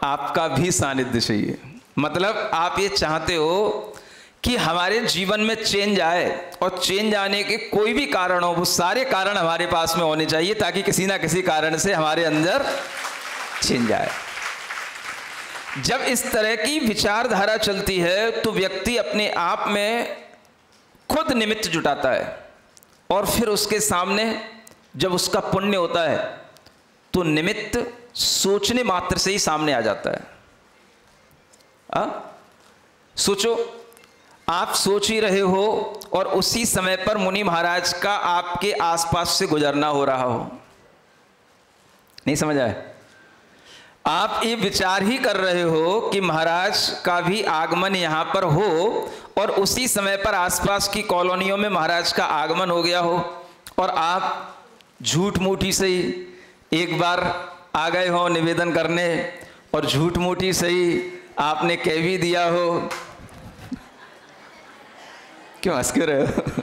आपका भी सानिध्य चाहिए। मतलब आप ये चाहते हो कि हमारे जीवन में चेंज आए, और चेंज आने के कोई भी कारण हो, वो सारे कारण हमारे पास में होने चाहिए, ताकि किसी ना किसी कारण से हमारे अंदर चेंज आए। जब इस तरह की विचारधारा चलती है तो व्यक्ति अपने आप में खुद निमित्त जुटाता है, और फिर उसके सामने जब उसका पुण्य होता है तो निमित्त सोचने मात्र से ही सामने आ जाता है। सोचो, आप सोच ही रहे हो और उसी समय पर मुनि महाराज का आपके आसपास से गुजरना हो रहा हो, नहीं समझ आए? आप ये विचार ही कर रहे हो कि महाराज का भी आगमन यहाँ पर हो, और उसी समय पर आसपास की कॉलोनियों में महाराज का आगमन हो गया हो, और आप झूठ मूठी से ही एक बार आ गए हो निवेदन करने, और झूठ मूठी से ही आपने कह भी दिया हो। क्यों हंस के रहे हो?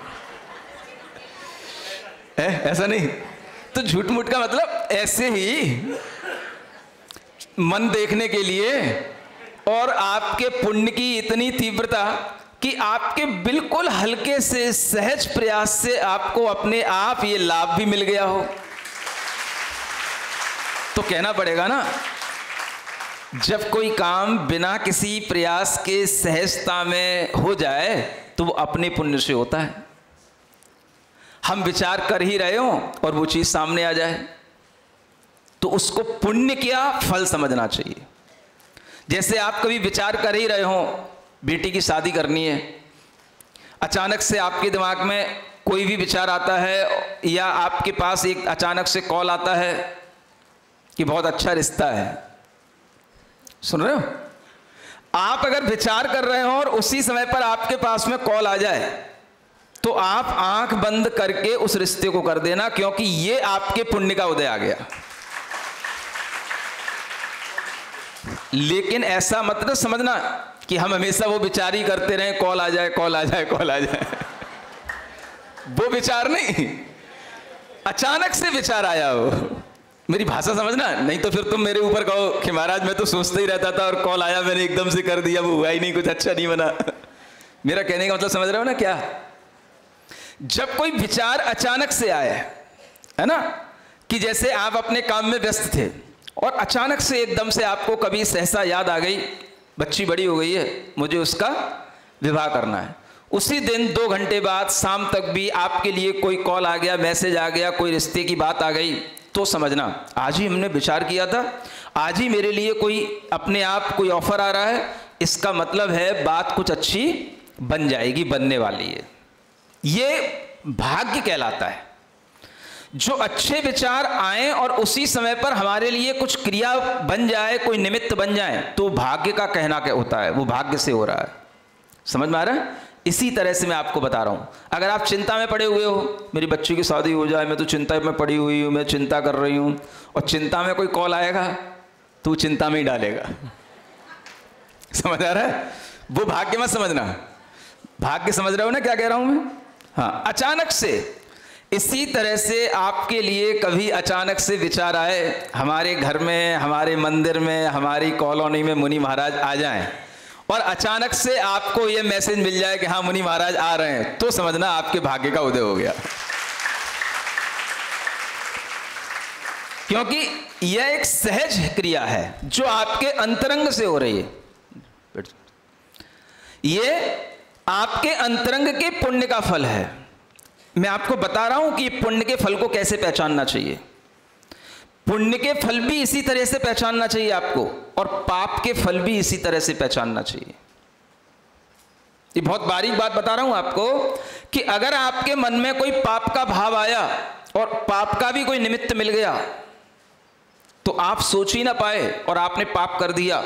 ऐसा नहीं, तो झूठ मूठ का मतलब ऐसे ही मन देखने के लिए, और आपके पुण्य की इतनी तीव्रता कि आपके बिल्कुल हल्के से सहज प्रयास से आपको अपने आप ये लाभ भी मिल गया हो, तो कहना पड़ेगा ना। जब कोई काम बिना किसी प्रयास के सहजता में हो जाए तो वो अपने पुण्य से होता है। हम विचार कर ही रहे हो और वो चीज सामने आ जाए तो उसको पुण्य क्या फल समझना चाहिए। जैसे आप कभी विचार कर ही रहे हो बेटी की शादी करनी है, अचानक से आपके दिमाग में कोई भी विचार आता है या आपके पास एक अचानक से कॉल आता है कि बहुत अच्छा रिश्ता है। सुन रहे हो? आप अगर विचार कर रहे हो और उसी समय पर आपके पास में कॉल आ जाए तो आप आंख बंद करके उस रिश्ते को कर देना, क्योंकि ये आपके पुण्य का उदय आ गया। लेकिन ऐसा मतलब समझना कि हम हमेशा वो विचार ही करते रहें, कॉल आ जाए कॉल आ जाए कॉल आ जाए। वो विचार नहीं, अचानक से विचार आया हो। मेरी भाषा समझना, नहीं तो फिर तुम मेरे ऊपर कहो कि महाराज मैं तो सोचते ही रहता था और कॉल आया मैंने एकदम से कर दिया, वो हुआ ही नहीं, कुछ अच्छा नहीं बना। मेरा कहने का मतलब समझ रहे हो ना क्या? जब कोई विचार अचानक से आए, है ना, कि जैसे आप अपने काम में व्यस्त थे और अचानक से एकदम से आपको कभी सहसा याद आ गई, बच्ची बड़ी हो गई है, मुझे उसका विवाह करना है। उसी दिन 2 घंटे बाद शाम तक भी आपके लिए कोई कॉल आ गया, मैसेज आ गया, कोई रिश्ते की बात आ गई, तो समझना आज ही हमने विचार किया था, आज ही मेरे लिए कोई अपने आप कोई ऑफर आ रहा है, इसका मतलब है बात कुछ अच्छी बन जाएगी, बनने वाली है। ये भाग्य कहलाता है। जो अच्छे विचार आए और उसी समय पर हमारे लिए कुछ क्रिया बन जाए, कोई निमित्त बन जाए, तो भाग्य का कहना क्या होता है, वो भाग्य से हो रहा है। समझ में आ रहा है? इसी तरह से मैं आपको बता रहा हूं, अगर आप चिंता में पड़े हुए हो, मेरी बच्ची की शादी हो जाए, मैं तो चिंता में पड़ी हुई हूं, मैं चिंता कर रही हूं, और चिंता में कोई कॉल आएगा तो चिंता में ही डालेगा। समझ आ रहा है? वो भाग्य मत समझना, भाग्य समझ रहे हो ना क्या कह रहा हूं मैं? हाँ, अचानक से। इसी तरह से आपके लिए कभी अचानक से विचार आए, हमारे घर में, हमारे मंदिर में, हमारी कॉलोनी में मुनि महाराज आ जाएं और अचानक से आपको यह मैसेज मिल जाए कि हाँ मुनि महाराज आ रहे हैं, तो समझना आपके भाग्य का उदय हो गया। क्योंकि यह एक सहज क्रिया है जो आपके अंतरंग से हो रही है। यह आपके अंतरंग के पुण्य का फल है। मैं आपको बता रहा हूं कि पुण्य के फल को कैसे पहचानना चाहिए। पुण्य के फल भी इसी तरह से पहचानना चाहिए आपको, और पाप के फल भी इसी तरह से पहचानना चाहिए। ये बहुत बारीक बात बता रहा हूं आपको कि अगर आपके मन में कोई पाप का भाव आया और पाप का भी कोई निमित्त मिल गया तो आप सोच ही ना पाए और आपने पाप कर दिया,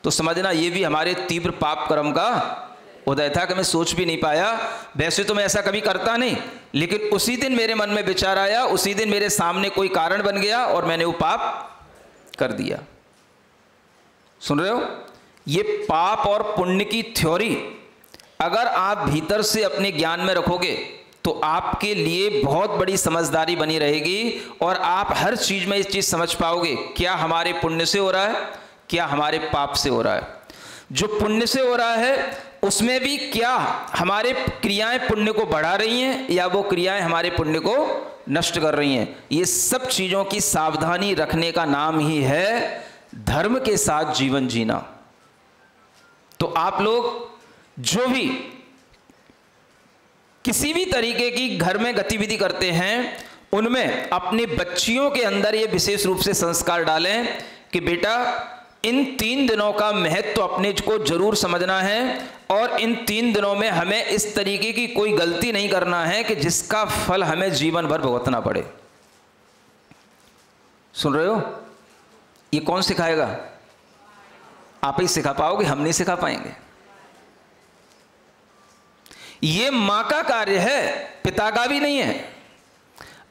तो समझना ये भी हमारे तीव्र पाप कर्म का उदय था कि मैं सोच भी नहीं पाया। वैसे तो मैं ऐसा कभी करता नहीं, लेकिन उसी दिन मेरे मन में विचार आया, उसी दिन मेरे सामने कोई कारण बन गया और मैंने वो पाप कर दिया। सुन रहे हो? ये पाप और पुण्य की थ्योरी अगर आप भीतर से अपने ज्ञान में रखोगे तो आपके लिए बहुत बड़ी समझदारी बनी रहेगी और आप हर चीज में इस चीज समझ पाओगे, क्या हमारे पुण्य से हो रहा है, क्या हमारे पाप से हो रहा है। जो पुण्य से हो रहा है उसमें भी क्या हमारे क्रियाएं पुण्य को बढ़ा रही हैं या वो क्रियाएं हमारे पुण्य को नष्ट कर रही हैं। ये सब चीजों की सावधानी रखने का नाम ही है धर्म के साथ जीवन जीना। तो आप लोग जो भी किसी भी तरीके की घर में गतिविधि करते हैं उनमें अपनी बच्चियों के अंदर ये विशेष रूप से संस्कार डालें कि बेटा इन 3 दिनों का महत्व अपने को जरूर समझना है और इन 3 दिनों में हमें इस तरीके की कोई गलती नहीं करना है कि जिसका फल हमें जीवन भर भुगतना पड़े। सुन रहे हो? ये कौन सिखाएगा? आप ही सिखा पाओगे, हम नहीं सिखा पाएंगे। ये मां का कार्य है, पिता का भी नहीं है।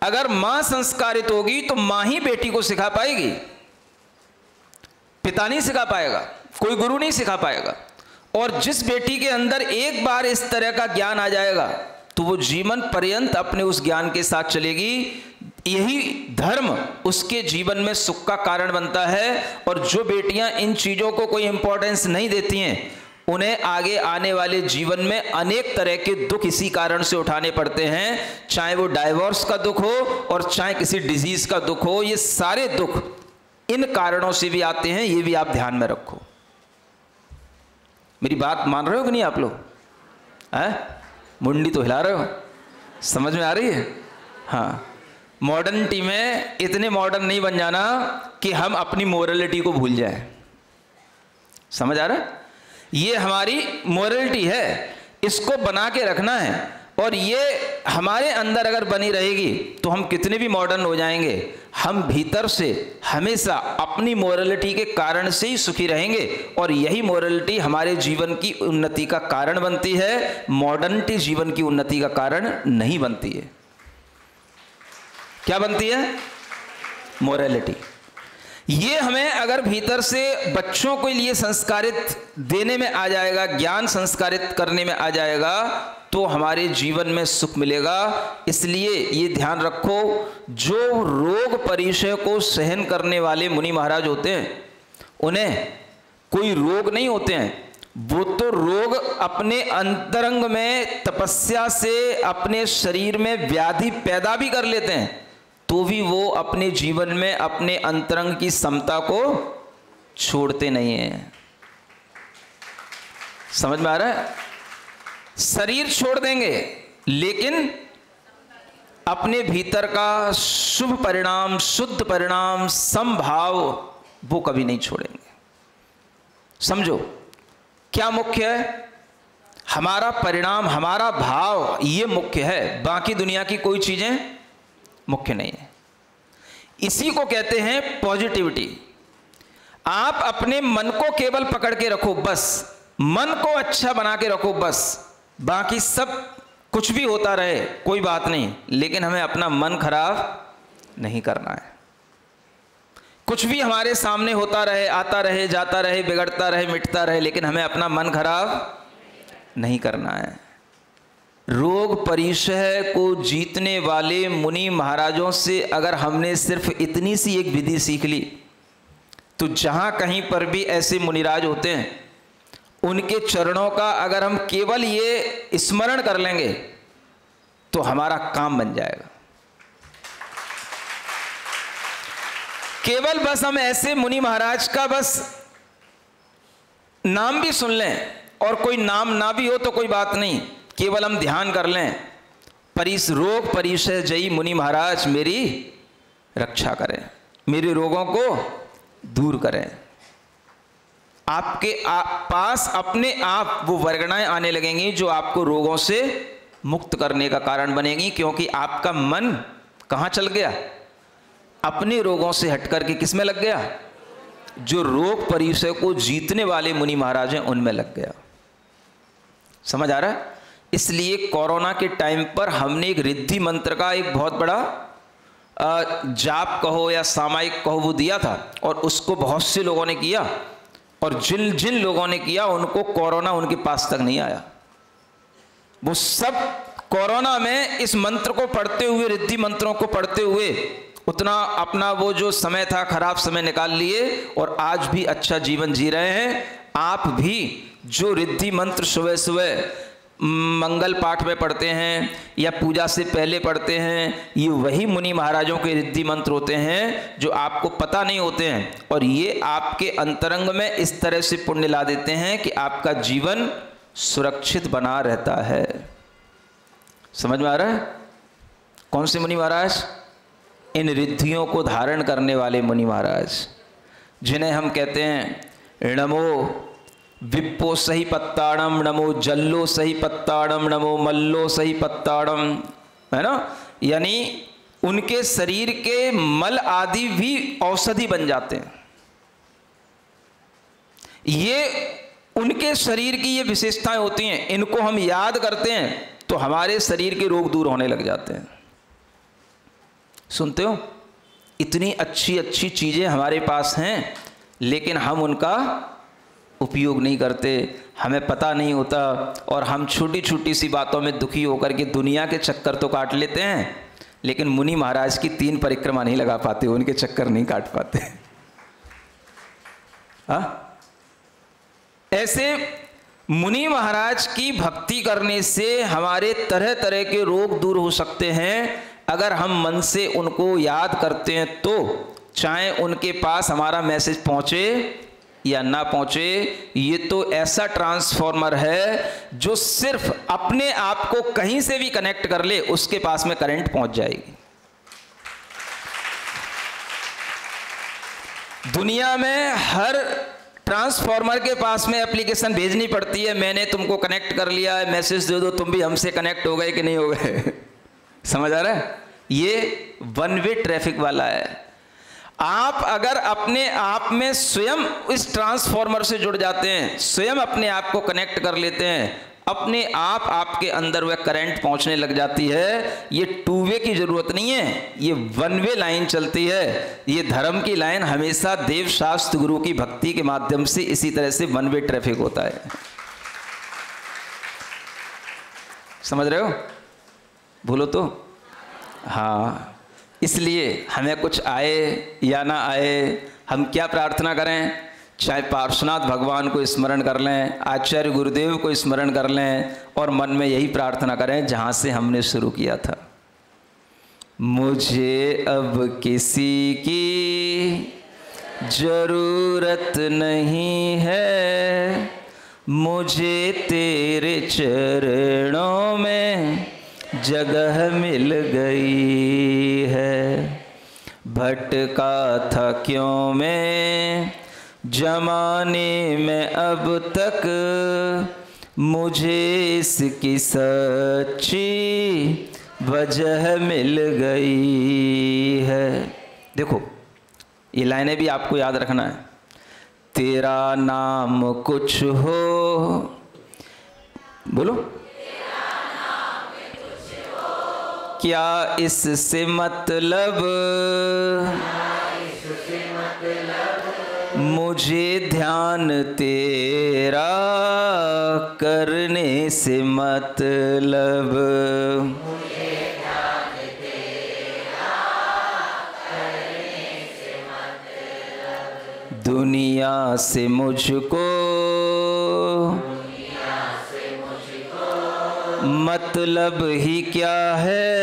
अगर मां संस्कारित होगी तो मां ही बेटी को सिखा पाएगी, पिता नहीं सिखा पाएगा, कोई गुरु नहीं सिखा पाएगा। और जिस बेटी के अंदर एक बार इस तरह का ज्ञान आ जाएगा तो वो जीवन पर्यंत अपने उस ज्ञान के साथ चलेगी। यही धर्म उसके जीवन में सुख का कारण बनता है। और जो बेटियां इन चीजों को कोई इंपॉर्टेंस नहीं देती हैं उन्हें आगे आने वाले जीवन में अनेक तरह के दुख इसी कारण से उठाने पड़ते हैं, चाहे वो डाइवोर्स का दुख हो और चाहे किसी डिजीज का दुख हो। ये सारे दुख इन कारणों से भी आते हैं, ये भी आप ध्यान में रखो। मेरी बात मान रहे हो कि नहीं आप लोग? मुंडी तो हिला रहे हो, समझ में आ रही है? हाँ, मॉडर्निटी में इतने मॉडर्न नहीं बन जाना कि हम अपनी मोरलिटी को भूल जाएं। समझ आ रहा है? ये हमारी मोरलिटी है, इसको बना के रखना है, और ये हमारे अंदर अगर बनी रहेगी तो हम कितने भी मॉडर्न हो जाएंगे, हम भीतर से हमेशा अपनी मोरलिटी के कारण से ही सुखी रहेंगे, और यही मोरलिटी हमारे जीवन की उन्नति का कारण बनती है। मॉडर्निटी जीवन की उन्नति का कारण नहीं बनती है। क्या बनती है? मोरलिटी। ये हमें अगर भीतर से बच्चों के लिए संस्कारित देने में आ जाएगा, ज्ञान संस्कारित करने में आ जाएगा, तो हमारे जीवन में सुख मिलेगा। इसलिए ये ध्यान रखो, जो रोग परिचय को सहन करने वाले मुनि महाराज होते हैं, उन्हें कोई रोग नहीं होते हैं। वो तो रोग अपने अंतरंग में तपस्या से अपने शरीर में व्याधि पैदा भी कर लेते हैं, तो भी वो अपने जीवन में अपने अंतरंग की समता को छोड़ते नहीं हैं। समझ में आ रहा है? शरीर छोड़ देंगे लेकिन अपने भीतर का शुभ परिणाम, शुद्ध परिणाम, समभाव वो कभी नहीं छोड़ेंगे। समझो क्या मुख्य है? हमारा परिणाम, हमारा भाव, ये मुख्य है। बाकी दुनिया की कोई चीजें मुख्य नहीं है। इसी को कहते हैं पॉजिटिविटी। आप अपने मन को केवल पकड़ के रखो, बस मन को अच्छा बना के रखो, बस बाकी सब कुछ भी होता रहे कोई बात नहीं, लेकिन हमें अपना मन खराब नहीं करना है। कुछ भी हमारे सामने होता रहे, आता रहे, जाता रहे, बिगड़ता रहे, मिटता रहे, लेकिन हमें अपना मन खराब नहीं करना है। रोग परिचय को जीतने वाले मुनि महाराजों से अगर हमने सिर्फ इतनी सी एक विधि सीख ली, तो जहाँ कहीं पर भी ऐसे मुनिराज होते हैं, उनके चरणों का अगर हम केवल ये स्मरण कर लेंगे तो हमारा काम बन जाएगा। केवल बस हम ऐसे मुनि महाराज का बस नाम भी सुन लें, और कोई नाम ना भी हो तो कोई बात नहीं, केवल हम ध्यान कर लें, रोग परिचय जयी मुनि महाराज मेरी रक्षा करें, मेरे रोगों को दूर करें। आपके पास अपने आप वो वर्गणाएं आने लगेंगी जो आपको रोगों से मुक्त करने का कारण बनेगी, क्योंकि आपका मन कहाँ चल गया? अपने रोगों से हटकर के किस में लग गया? जो रोग परिचय को जीतने वाले मुनि महाराज हैं उनमें लग गया। समझ आ रहा है? इसलिए कोरोना के टाइम पर हमने एक रिद्धि मंत्र का एक बहुत बड़ा जाप कहो या सामायिक कहो वो दिया था, और उसको बहुत से लोगों ने किया, और जिन जिन लोगों ने किया उनको कोरोना उनके पास तक नहीं आया। वो सब कोरोना में इस मंत्र को पढ़ते हुए, रिद्धि मंत्रों को पढ़ते हुए उतना अपना वो जो समय था खराब समय निकाल लिए, और आज भी अच्छा जीवन जी रहे हैं। आप भी जो रिद्धि मंत्र सुबह सुबह मंगल पाठ में पढ़ते हैं या पूजा से पहले पढ़ते हैं, ये वही मुनि महाराजों के रिद्धि मंत्र होते हैं जो आपको पता नहीं होते हैं, और ये आपके अंतरंग में इस तरह से पुण्य ला देते हैं कि आपका जीवन सुरक्षित बना रहता है। समझ में आ रहा है? कौन से मुनि महाराज? इन रिद्धियों को धारण करने वाले मुनि महाराज, जिन्हें हम कहते हैं नमो विप्पो सही पत्ताड़म, नमो जल्लो सही पत्ताड़म, नमो मल्लो सही पत्ताड़म, है ना? यानी उनके शरीर के मल आदि भी औषधि बन जाते हैं। ये उनके शरीर की ये विशेषताएं होती हैं, इनको हम याद करते हैं तो हमारे शरीर के रोग दूर होने लग जाते हैं। सुनते हो? इतनी अच्छी अच्छी चीज़ें हमारे पास हैं, लेकिन हम उनका उपयोग नहीं करते, हमें पता नहीं होता, और हम छोटी छोटी सी बातों में दुखी होकर के दुनिया के चक्कर तो काट लेते हैं, लेकिन मुनि महाराज की 3 परिक्रमा नहीं लगा पाते, उनके चक्कर नहीं काट पाते। हाँ, ऐसे मुनि महाराज की भक्ति करने से हमारे तरह तरह के रोग दूर हो सकते हैं, अगर हम मन से उनको याद करते हैं तो। चाहे उनके पास हमारा मैसेज पहुंचे या ना पहुंचे, ये तो ऐसा ट्रांसफॉर्मर है जो सिर्फ अपने आप को कहीं से भी कनेक्ट कर ले उसके पास में करंट पहुंच जाएगी। दुनिया में हर ट्रांसफॉर्मर के पास में एप्लीकेशन भेजनी पड़ती है, मैंने तुमको कनेक्ट कर लिया है, मैसेज दे दो तुम भी हमसे कनेक्ट हो गए कि नहीं हो गए। समझ आ रहा है? ये वन वे ट्रैफिक वाला है। आप अगर अपने आप में स्वयं इस ट्रांसफॉर्मर से जुड़ जाते हैं, स्वयं अपने आप को कनेक्ट कर लेते हैं, अपने आप आपके अंदर वह करंट पहुंचने लग जाती है। ये टू वे की जरूरत नहीं है, ये वन वे लाइन चलती है। ये धर्म की लाइन हमेशा देव शास्त्र गुरु की भक्ति के माध्यम से इसी तरह से वन वे ट्रैफिक होता है। समझ रहे हो? भूलो तो हाँ। इसलिए हमें कुछ आए या ना आए, हम क्या प्रार्थना करें? चाहे पार्श्वनाथ भगवान को स्मरण कर लें, आचार्य गुरुदेव को स्मरण कर लें और मन में यही प्रार्थना करें जहाँ से हमने शुरू किया था। मुझे अब किसी की जरूरत नहीं है, मुझे तेरे चरणों में जगह मिल गई है। भटका था क्यों मैं जमाने में अब तक, मुझे इसकी सच्ची वजह मिल गई है। देखो ये लाइनें भी आपको याद रखना है। तेरा नाम कुछ हो, बोलो क्या इससे मतलब, मुझे ध्यान तेरा करने से मतलब, दुनिया से मुझको मतलब ही क्या है,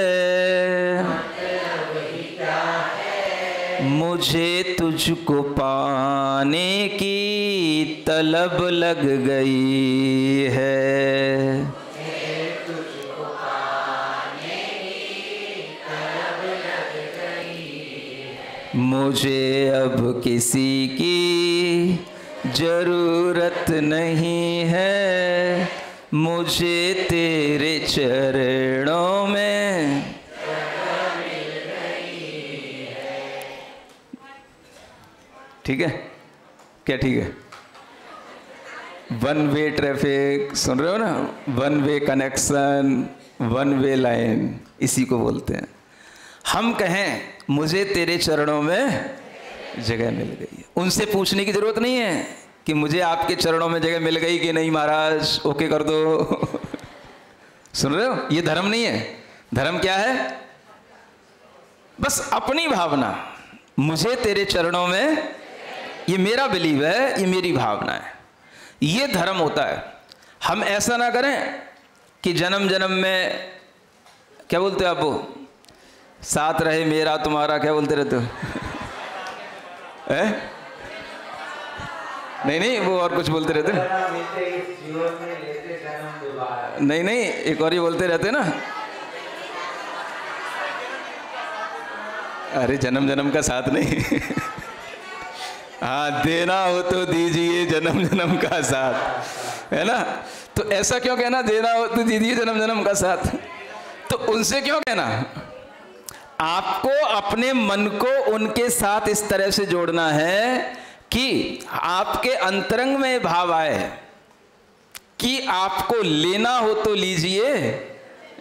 मुझे तुझको पाने की तलब लग गई है। मुझे अब किसी की जरूरत नहीं है, मुझे तेरे चरणों में ठीक है क्या? ठीक है। वन वे ट्रैफिक सुन रहे हो ना, one way connection, one way line, इसी को बोलते हैं। हम कहें मुझे तेरे चरणों में जगह मिल गई है, उनसे पूछने की जरूरत नहीं है कि मुझे आपके चरणों में जगह मिल गई कि नहीं महाराज, ओके कर दो। सुन रहे हो? ये धर्म नहीं है। धर्म क्या है? बस अपनी भावना, मुझे तेरे चरणों में, ये मेरा बिलीव है, ये मेरी भावना है, ये धर्म होता है। हम ऐसा ना करें कि जन्म जन्म में, क्या बोलते हो आप, वो साथ रहे मेरा तुम्हारा, क्या बोलते रहते हो? नहीं वो और कुछ बोलते रहते। नहीं एक और ही बोलते रहते ना, अरे जन्म जन्म का साथ नहीं। हाँ, देना हो तो दीजिए जन्म जन्म का साथ, है ना? तो ऐसा क्यों कहना, देना हो तो दीजिए जन्म जन्म का साथ? तो उनसे क्यों कहना? आपको अपने मन को उनके साथ इस तरह से जोड़ना है कि आपके अंतरंग में भाव आए कि आपको लेना हो तो लीजिए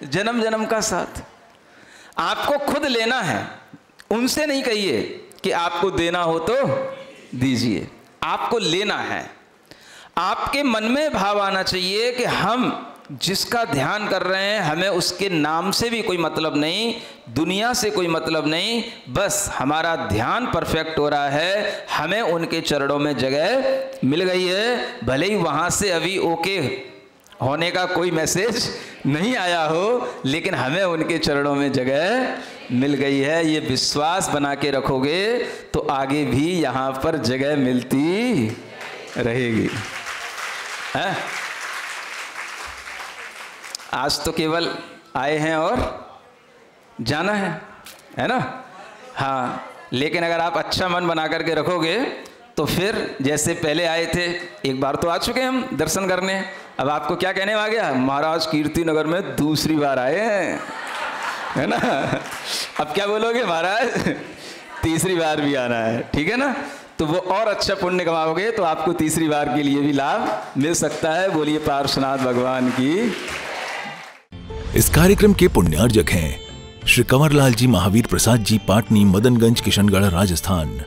जन्म जन्म का साथ। आपको खुद लेना है, उनसे नहीं कहिए कि आपको देना हो तो दीजिए, आपको लेना है। आपके मन में भाव आना चाहिए कि हम जिसका ध्यान कर रहे हैं, हमें उसके नाम से भी कोई मतलब नहीं, दुनिया से कोई मतलब नहीं, बस हमारा ध्यान परफेक्ट हो रहा है, हमें उनके चरणों में जगह मिल गई है। भले ही वहाँ से अभी ओके होने का कोई मैसेज नहीं आया हो, लेकिन हमें उनके चरणों में जगह मिल गई है। ये विश्वास बना के रखोगे तो आगे भी यहाँ पर जगह मिलती रहेगी। है? आज तो केवल आए हैं और जाना है ना? हाँ, लेकिन अगर आप अच्छा मन बना करके रखोगे तो फिर जैसे पहले आए थे, एक बार तो आ चुके हम दर्शन करने, अब आपको क्या कहने आ गया, महाराज कीर्ति नगर में दूसरी बार आए हैं, है ना? अब क्या बोलोगे, महाराज तीसरी बार भी आना है, ठीक है ना? तो वो और अच्छा पुण्य कमाओगे तो आपको तीसरी बार के लिए भी लाभ मिल सकता है। बोलिए पार्श्वनाथ भगवान की। इस कार्यक्रम के पुण्यार्जक हैं श्री कंवरलाल जी महावीर प्रसाद जी, पाटनी, मदनगंज, किशनगढ़, राजस्थान।